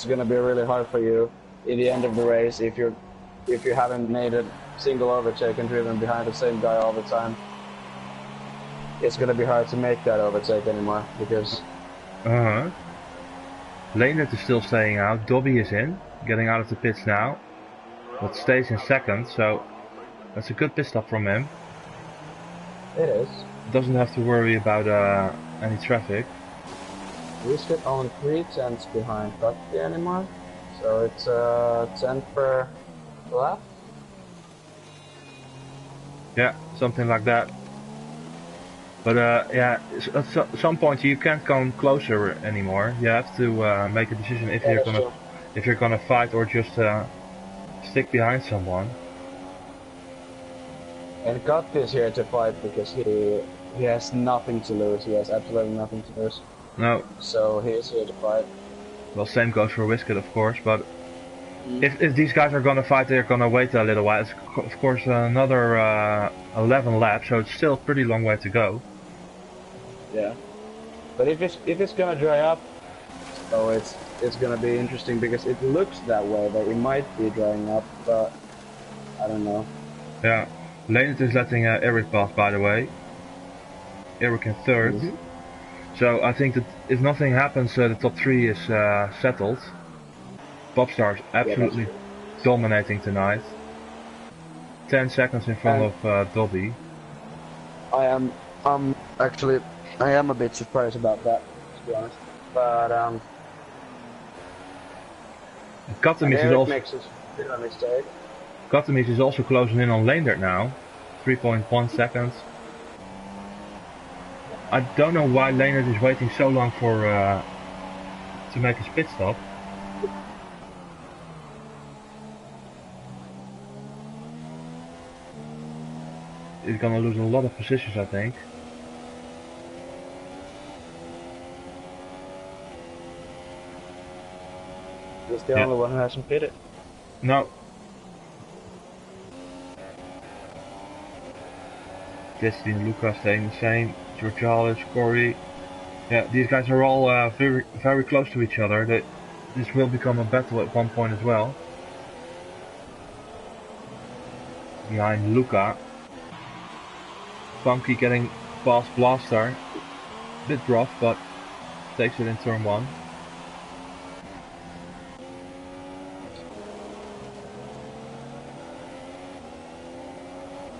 A: gonna be really hard for you in the end of the race if you haven't made a single overtake and driven behind the same guy all the time. It's gonna be hard to make that overtake anymore because.
B: Leonard is still staying out. Dobby is in, getting out of the pits now, but stays in 2nd. So that's a good pit stop from him.
A: It is.
B: Doesn't have to worry about any traffic.
A: He's got only 3/10 behind Gotti anymore, so it's 10 per lap.
B: Yeah, something like that. But yeah, at some point you can't come closer anymore. You have to make a decision if you're gonna fight or just stick behind someone.
A: And Gotti is here to fight because he has nothing to lose. He has absolutely nothing to lose.
B: No.
A: So he's here to fight.
B: Well, same goes for Whisket, of course, but if these guys are gonna fight, they're gonna wait a little while. It's of course another 11 laps, so it's still a pretty long way to go.
A: Yeah. But if it's gonna dry up, oh, it's gonna be interesting because it looks that way that it might be drying up, but I don't know.
B: Yeah, Leonard is letting Eric pass, by the way. Eric in third. So I think that if nothing happens, the top 3 is settled. Popstar is absolutely dominating tonight. 10 seconds in front of Dobby.
A: I'm actually a bit surprised about that, to be honest. But
B: Katamis is also
A: makes a mistake.
B: Katamis is also closing in on Leendert now. 3.1 seconds. I don't know why Leendert is waiting so long for to make his pit stop. He's gonna lose a lot of positions, I think.
A: He's the only one who hasn't pitted.
B: No. Destiny and Lucas staying the same. Georgialis, Corey. Yeah, these guys are all very, very close to each other. This will become a battle at one point as well. Behind Luca. Funky getting past Blaster. Bit rough, but takes it in turn 1.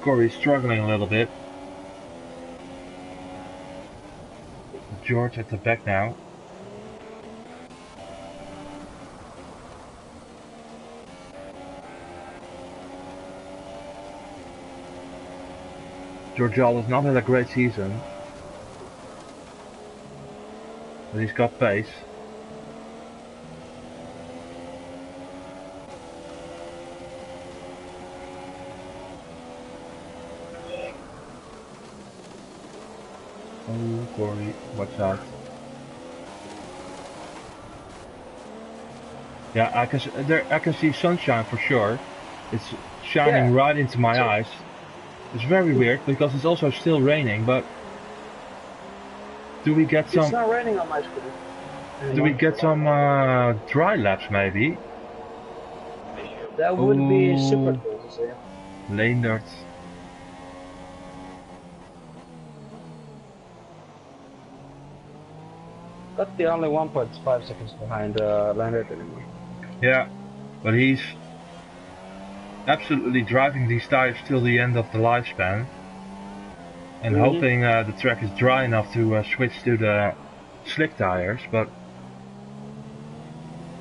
B: Corey's struggling a little bit. George at the back now. Georgial has not had a great season, but he's got pace. Oh, Corey, watch out. Yeah, I can see sunshine for sure. It's shining right into my eyes. It's very weird because it's also still raining, but do we get some...
A: It's not raining on my screen.
B: Do we get some dry laps maybe?
A: That would be super cool to see.
B: Leendert.
A: Got the only 1.5 seconds behind Leendert anymore.
B: Yeah, but he's absolutely driving these tires till the end of the lifespan and hoping the track is dry enough to switch to the slick tires, but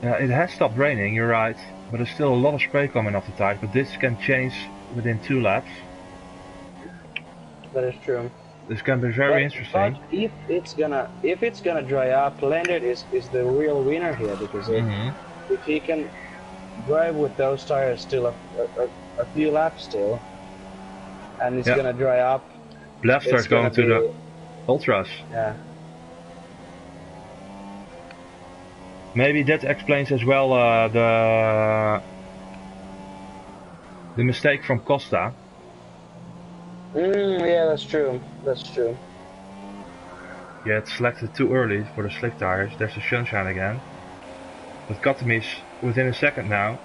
B: it has stopped raining, you're right, but there's still a lot of spray coming off the tires, but this can change within 2 laps.
A: That is true.
B: This can be very interesting.
A: But if it's gonna dry up, Leendert is the real winner here, because if he can drive with those tires still a few laps still, and it's gonna dry up.
B: Blaster's going to the Ultras.
A: Yeah.
B: Maybe that explains as well the mistake from Costa.
A: Yeah, that's true. That's true.
B: Yeah, it's selected too early for the slick tires. There's the sunshine again. But Katamis within a second now.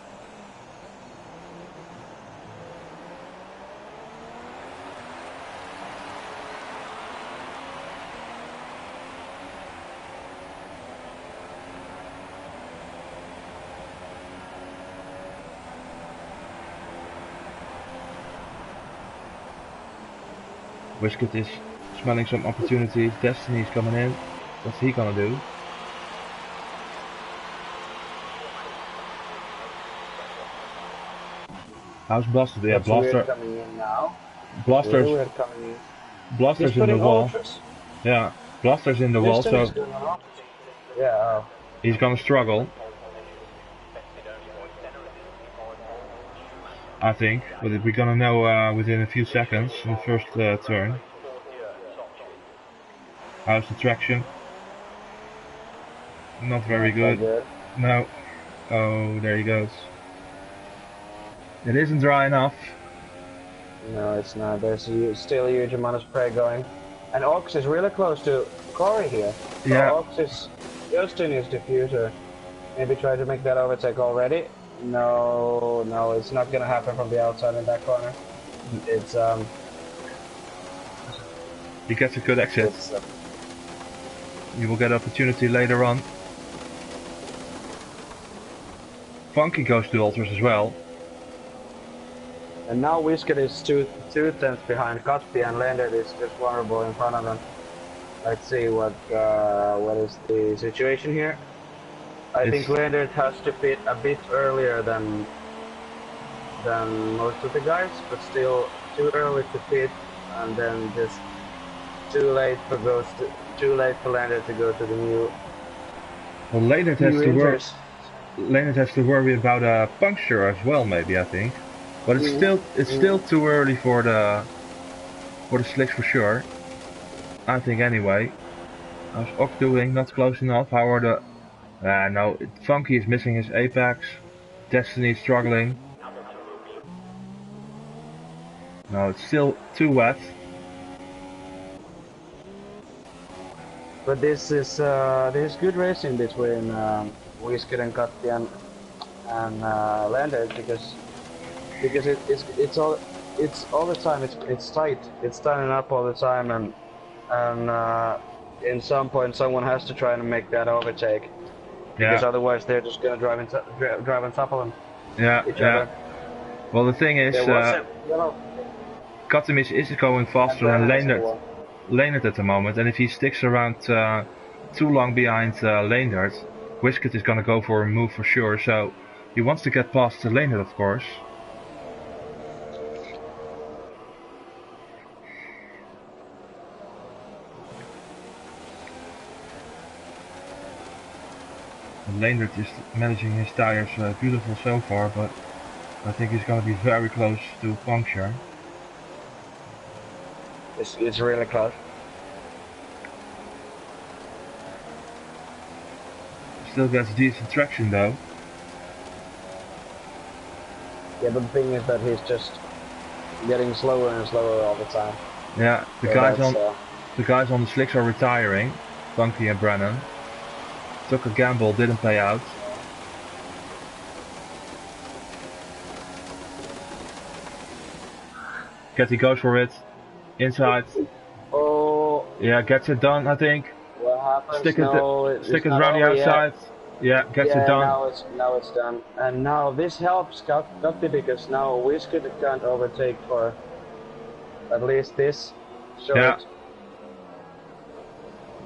B: Whisket is smelling some opportunities. Destiny's coming in. What's he gonna do? How's Blaster? Yeah, Blaster
A: coming in now.
B: Blaster's in the wall.
A: Ultras.
B: Yeah, Blaster's in the wall, so
A: yeah,
B: he's gonna struggle. I think, but we're gonna know within a few seconds in the first turn. How's the traction? Not very
A: Not so
B: good.
A: good.
B: No. Oh, there he goes. It isn't dry enough.
A: No, it's not. There's still a huge amount of spray going. And Ox is really close to Corey here. So
B: Yeah.
A: Ox is just in his diffuser. Maybe try to make that overtake already. No, no, it's not gonna happen from the outside in that corner. It's
B: He gets a good exit.
A: it's
B: You will get opportunity later on. Funky goes to ultras as well.
A: and now Whisket is two tenths behind Katpi, and Lender is just vulnerable in front of him. Let's see what is the situation here. I think Lender has to pit a bit earlier than most of the guys, but still too early to pit, and then just too late for Lender to go to the new.
B: Well, Leonard has to worry about a puncture as well, maybe, I think. But it's still too early for the slicks for sure. I think anyway. How's Ock doing? Not close enough. How are the? No, Funky is missing his apex. Destiny is struggling. No, it's still too wet.
A: But this is good racing between Whisket and Katpi and Lander because it's all the time it's tight. It's tightening up all the time, and in some point someone has to try and make that overtake because otherwise they're just gonna drive on top of them. Each other.
B: Well, the thing is, Katimis is going faster than Leonard at the moment, and if he sticks around too long behind Leonard, Whisket is gonna go for a move for sure. So he wants to get past Leonard, of course. Leonard is managing his tires beautiful so far, but I think he's going to be very close to puncture.
A: It's really close.
B: Still gets decent traction though.
A: Yeah, but the thing is that he's just getting slower and slower all the time.
B: Yeah, the guys on the slicks are retiring, Funky and Brennan. Took a gamble, didn't pay out. Getty goes for it. Inside.
A: Oh.
B: Yeah, gets it done, I think.
A: What happens?
B: Stick it around the outside. Yeah, gets it done.
A: Now it's done. And now this helps Katpi because now Whisket can't overtake for at least this short.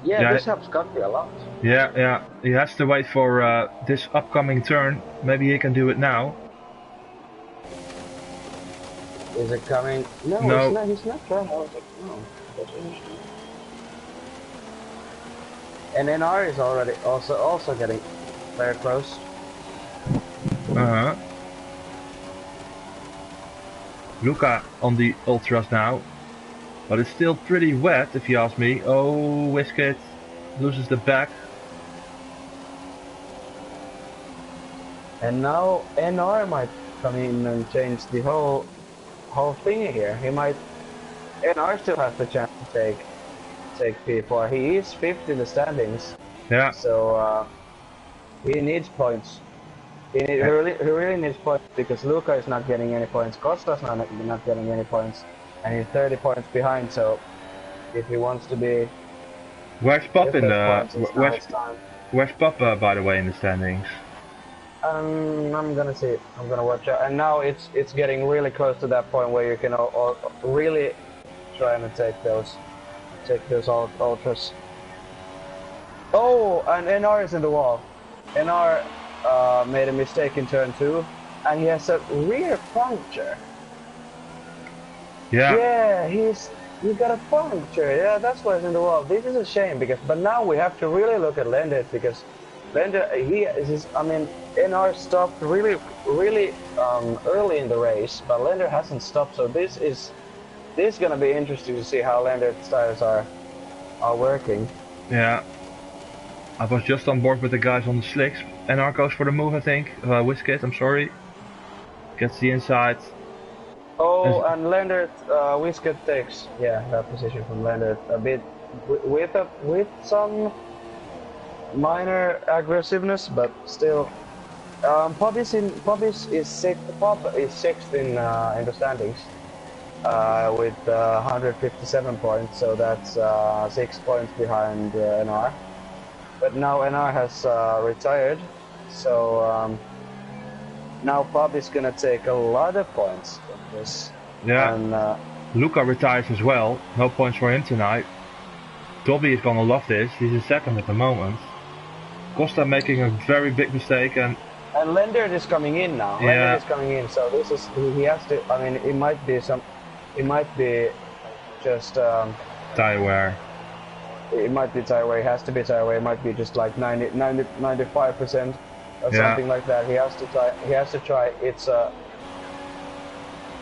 A: Yeah, this helps Katpi a lot.
B: Yeah. He has to wait for this upcoming turn. Maybe he can do it now.
A: Is it coming? No. He's not trying to overtake. No. And NR is already also getting very close.
B: Luca on the ultras now. But it's still pretty wet, if you ask me. Oh, Whisket loses the back.
A: And now NR might come in and change the whole thing here. He might. NR still has the chance to take P4. He is 5th in the standings.
B: Yeah.
A: So he needs points. He really needs points because Luca is not getting any points. Costa's not getting any points. And he's 30 points behind, so if he wants to be...
B: Where's Pop in the... Where's Pop, by the way, in the standings?
A: I'm gonna see it. I'm gonna watch out. And now it's getting really close to that point where you can really try and take those ultras. Oh, and NR is in the wall. NR made a mistake in turn 2, and he has a rear puncture. Yeah, he got a puncture. Yeah, that's why he's in the wall. This is a shame but now we have to really look at Lender because Lender NR stopped really early in the race, but Lender hasn't stopped. So this is gonna be interesting to see how Lender's tires are working.
B: Yeah. I was just on board with the guys on the slicks. NR goes for the move, I think. Wizkid, I'm sorry. Gets the inside.
A: Oh, and Leonard, Wizkid takes, that position from Leonard a bit with some minor aggressiveness, but still. Pub is sixth in the standings with 157 points, so that's 6 points behind NR. But now NR has retired, so now Pub is gonna take a lot of points from this.
B: Yeah.
A: And
B: Luca retires as well. No points for him tonight. Dobby is gonna love this. He's in second at the moment. Costa making a very big mistake, and
A: Lendert is coming in now.
B: Yeah.
A: Lendert is coming in, so this is he has to. I mean, it might be just
B: tire wear.
A: It might be tire wear. It has to be tire wear. It might be just like 95% or something like that. He has to try. He has to try. It's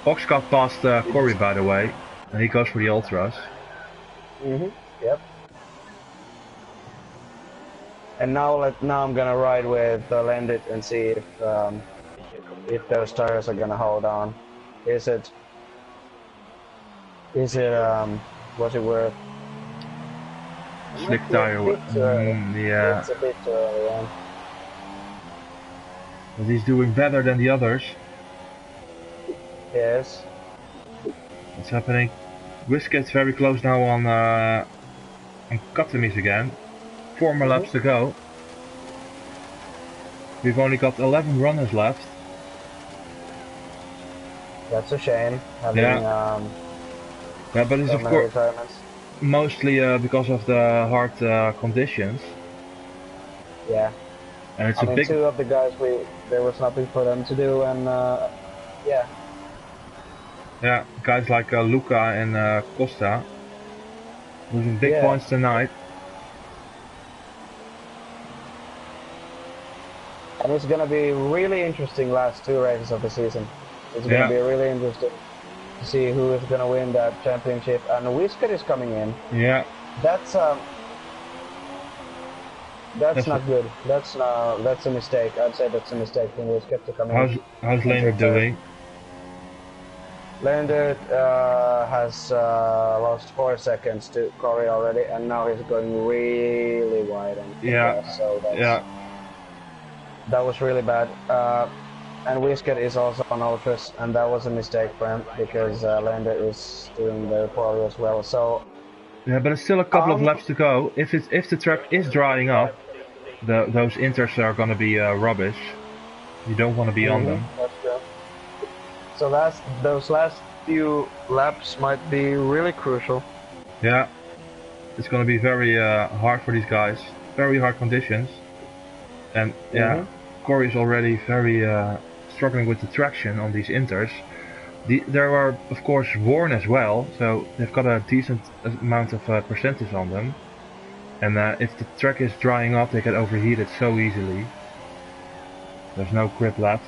B: Ox got past Corey, by the way, and he goes for the ultras.
A: Yep. And now I'm gonna ride with Lendit and see if those tires are gonna hold on. Was it worth?
B: Slick tire. Yeah.
A: It's a bit early on.
B: But he's doing better than the others.
A: Yes.
B: What's happening? Wizkid's very close now on Katamis again. 4 more laps to go. We've only got 11 runners left.
A: That's a shame. Having,
B: yeah, but it's of course mostly because of the hard conditions.
A: Yeah.
B: And it's a big.
A: Two of the guys, there was nothing for them to do, and yeah.
B: Yeah, guys like Luca and Costa losing big points tonight.
A: And it's gonna be really interesting last 2 races of the season. It's gonna be really interesting to see who is gonna win that championship. And Wizkid is coming in.
B: Yeah.
A: That's not good. That's a mistake. I'd say that's a mistake from Wizkid to come in.
B: How's Leonard doing?
A: Leonard has lost 4 seconds to Corey already, and now he's going really wide on the grass, so that's, that was really bad. And Wizkid is also on ultras, and that was a mistake for him because Leonard is doing very poorly as well. So
B: yeah, but it's still a couple of laps to go. If the track is drying up, those inters are gonna be rubbish. You don't want to be on them.
A: That's true. So those last few laps might be really crucial.
B: Yeah, it's gonna be very hard for these guys. Very hard conditions. And Corey is already very struggling with the traction on these inters. There are of course worn as well, so they've got a decent amount of percentage on them. And if the track is drying up, they get overheated so easily. There's no grip left.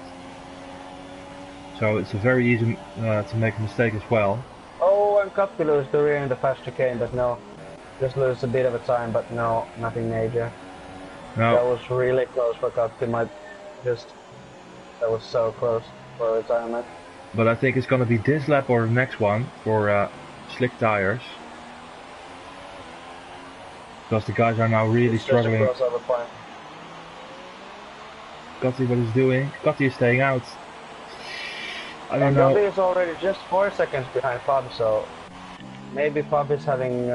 B: So it's very easy to make a mistake as well.
A: Oh, and Cutby lose the rear in the fast chicane, but no. Just lose a bit of a time, but no, nothing major. No. That was really close for Cutby. That was so close for retirement.
B: But I think it's gonna be this lap or the next one for slick tires. Because the guys are now really struggling. Cutty, what he's doing? Cutty is staying out. I don't know.
A: Cutty is already just 4 seconds behind Pub, so maybe Pub is having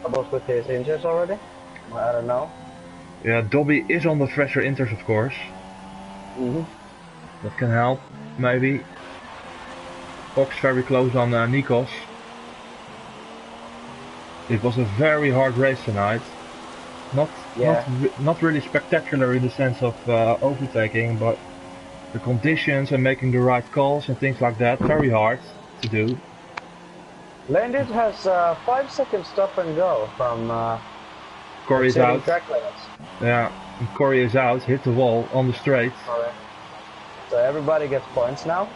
A: troubles with his inters already. I don't know.
B: Yeah, Dobby is on the fresher inters, of course. That can help, maybe. Ox very close on Nikos. It was a very hard race tonight. Not really spectacular in the sense of overtaking, but the conditions and making the right calls and things like that, very hard to do.
A: Landit has 5 seconds stop and go from
B: Corey is out.
A: Track limits.
B: Yeah, and Corey is out, hit the wall on the straight.
A: Right. So everybody gets points now.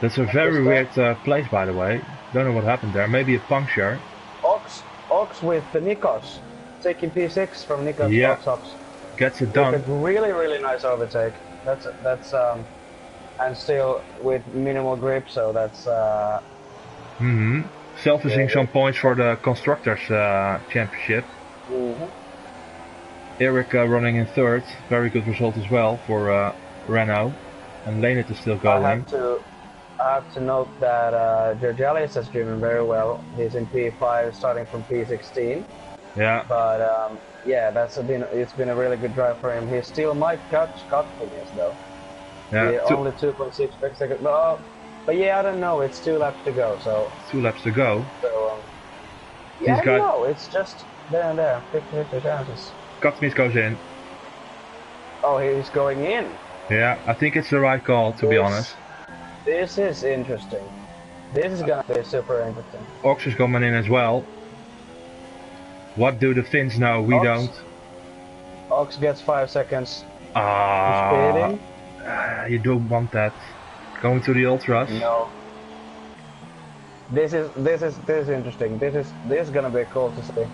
B: That's a very weird place, by the way. Don't know what happened there. Maybe a puncture.
A: Ox with the Nikos. taking P6 from Nikos
B: Yeah,
A: Ox.
B: gets it
A: With a
B: done.
A: really nice overtake. That's and still with minimal grip, so that's
B: Salvaging some points for the Constructors Championship. Eric running in third, very good result as well for Renault. And Leonard is still going.
A: I have to note that Georgialis has driven very well. He's in P5, starting from P16.
B: Yeah.
A: But yeah, it's been a really good drive for him. He still might catch Cuthbert though.
B: Yeah.
A: Only 2.6 per second. But yeah, I don't know. It's 2 laps to go, so.
B: 2 laps to go.
A: So yeah, I don't know. It's just there and there. 50-50 chances.
B: Cuthbert goes in.
A: Oh, he's going in.
B: Yeah, I think it's the right call, to be honest.
A: This is interesting. This is gonna be super interesting.
B: Ox is coming in as well. What do the Finns know? We don't.
A: Ox gets 5 seconds.
B: You don't want that. Going to the ultras.
A: No. This is interesting. This is gonna be cool to see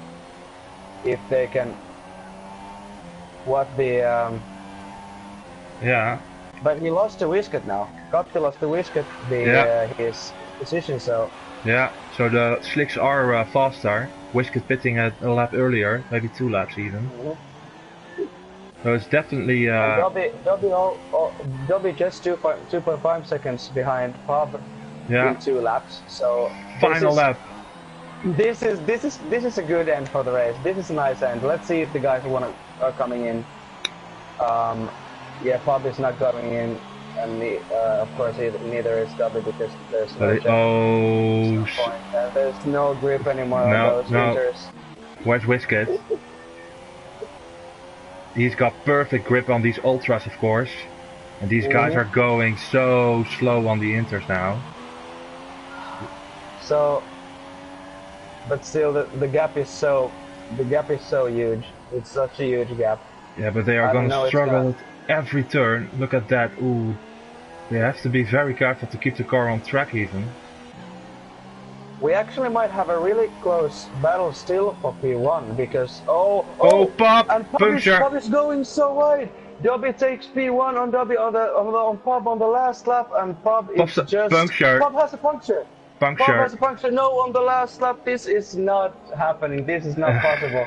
A: if they can. What the
B: Yeah.
A: But he lost to Wisket now. Kotti lost to Wisket his position, so.
B: Yeah, so the slicks are faster. Wisket pitting a lap earlier, maybe 2 laps even. So it's definitely.
A: Dobby just 2.5 seconds behind Pab in 2 laps. So.
B: Final lap.
A: This is a good end for the race. This is a nice end. Let's see if the guys who are coming in. Yeah, Pab is not going in, and of course neither is Dobby because there's no there's no grip anymore on those meters.
B: Where's Wisket? He's got perfect grip on these ultras, of course, and these guys are going so slow on the inters now.
A: So, but still, the gap is so huge. It's such a huge gap.
B: Yeah, but they are going to struggle at every turn. Look at that. Ooh, they have to be very careful to keep the car on track even.
A: We actually might have a really close battle still for P1 because
B: Pab!
A: And Pab is going so wide. Dobby takes P1 on Dobby on Pab on the last lap, and Pab is just Pab has a puncture. Pab has a puncture. No, on the last lap. This is not happening. This is not possible.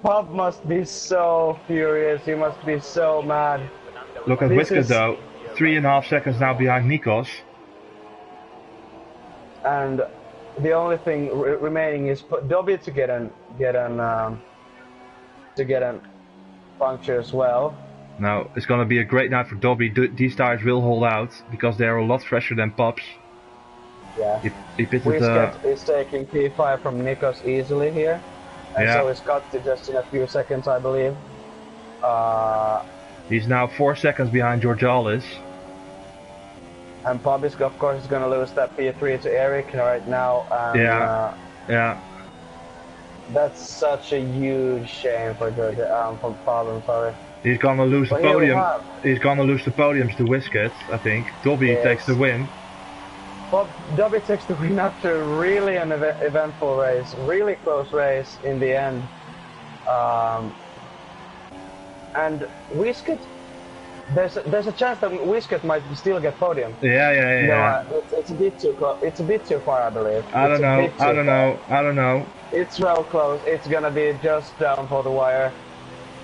A: Pab must be so furious. He must be so mad.
B: Look at Wisket though. 3.5 seconds now behind Nikos.
A: And the only thing remaining is Dobby to get an puncture as well.
B: Now it's gonna be a great night for Dobby. These tires will hold out because they are a lot fresher than Pab's.
A: Yeah.
B: He pitted.
A: Wisket is taking P5 from Nikos easily here. And so it's got to just in a few seconds, I believe.
B: He's now 4 seconds behind Georgialis.
A: And Pab is, of course, is going to lose that P3 to Eric right now. And, that's such a huge shame for for Pab. I'm sorry.
B: He's gonna lose the podium. He's gonna lose the podiums to Wisket, I think. Dobby takes the win.
A: Dobby takes the win after really an eventful race, really close race in the end. And Wisket, there's a chance that Wisket might still get podium.
B: Yeah.
A: It's a bit too close. It's a bit too far, I believe.
B: I don't know.
A: It's real close. It's gonna be just down for the wire.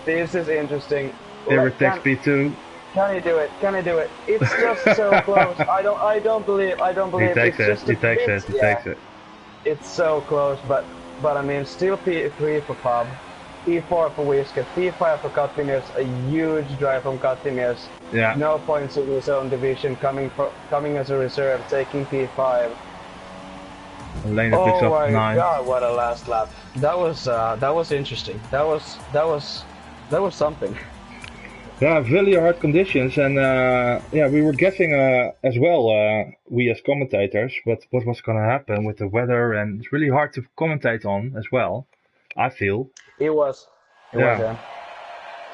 A: This is interesting.
B: Eric takes P2.
A: Can he do it? Can he do it? It's just so close. I don't believe.
B: He takes it.
A: It's so close, but I mean, still P3 for Pab, P4 for Wisket, P5 for Katimirs. A huge drive from Katimirs.
B: Yeah.
A: No points in his own division, coming as a reserve, taking P5.
B: Lena picks up 9.
A: Oh my God! What a last lap. That was interesting. That was something.
B: Yeah, really hard conditions, and we were guessing as well, we as commentators, what was going to happen with the weather, and it's really hard to commentate on as well, I feel.
A: It was.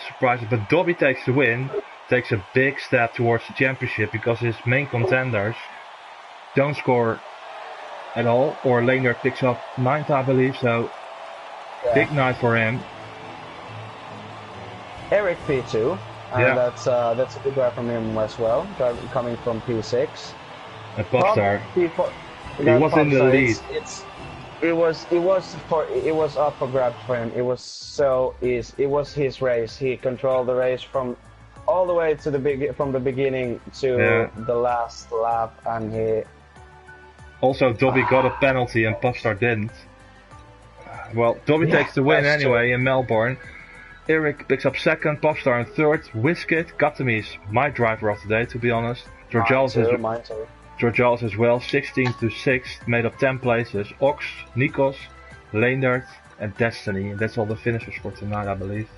B: Surprising, but Dobby takes the win, takes a big step towards the championship because his main contenders don't score at all, or Leonard picks up 9th, I believe, so big night for him.
A: Eric P2, and
B: Yeah.
A: that's a good drive from him as well, coming from P6.
B: And Popstar.
A: P4,
B: He was in the lead.
A: It was up for grabs for him. It was so easy. It was his race. He controlled the race from all the way to from the beginning to the last lap, and he.
B: Also, Dobby got a penalty and Popstar didn't. Well, Dobby takes the win anyway in Melbourne. Eric picks up second, Popstar in third. Wizkid, Gatami is my driver of the day, to be honest. Georgiales as well, 16th to 6th, made up 10 places. Ox, Nikos, Leendert and Destiny. And that's all the finishers for tonight, I believe.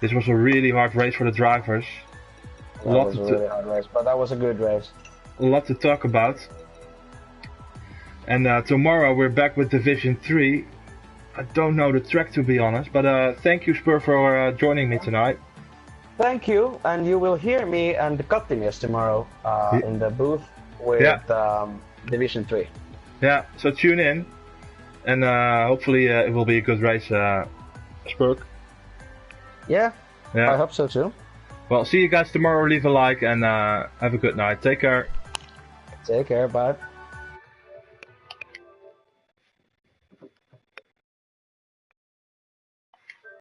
B: This was a really hard race for the drivers.
A: That was a really hard race, but that was a good race.
B: A lot to talk about. And tomorrow we're back with Division 3. I don't know the track, to be honest, but thank you, Spur, for joining me tonight.
A: Thank you, and you will hear me and Kattimies tomorrow in the booth with Division 3.
B: Yeah, so tune in, and hopefully it will be a good race, Spurk.
A: Yeah, I hope so too.
B: Well, see you guys tomorrow, leave a like, and have a good night. Take care.
A: Take care, bye.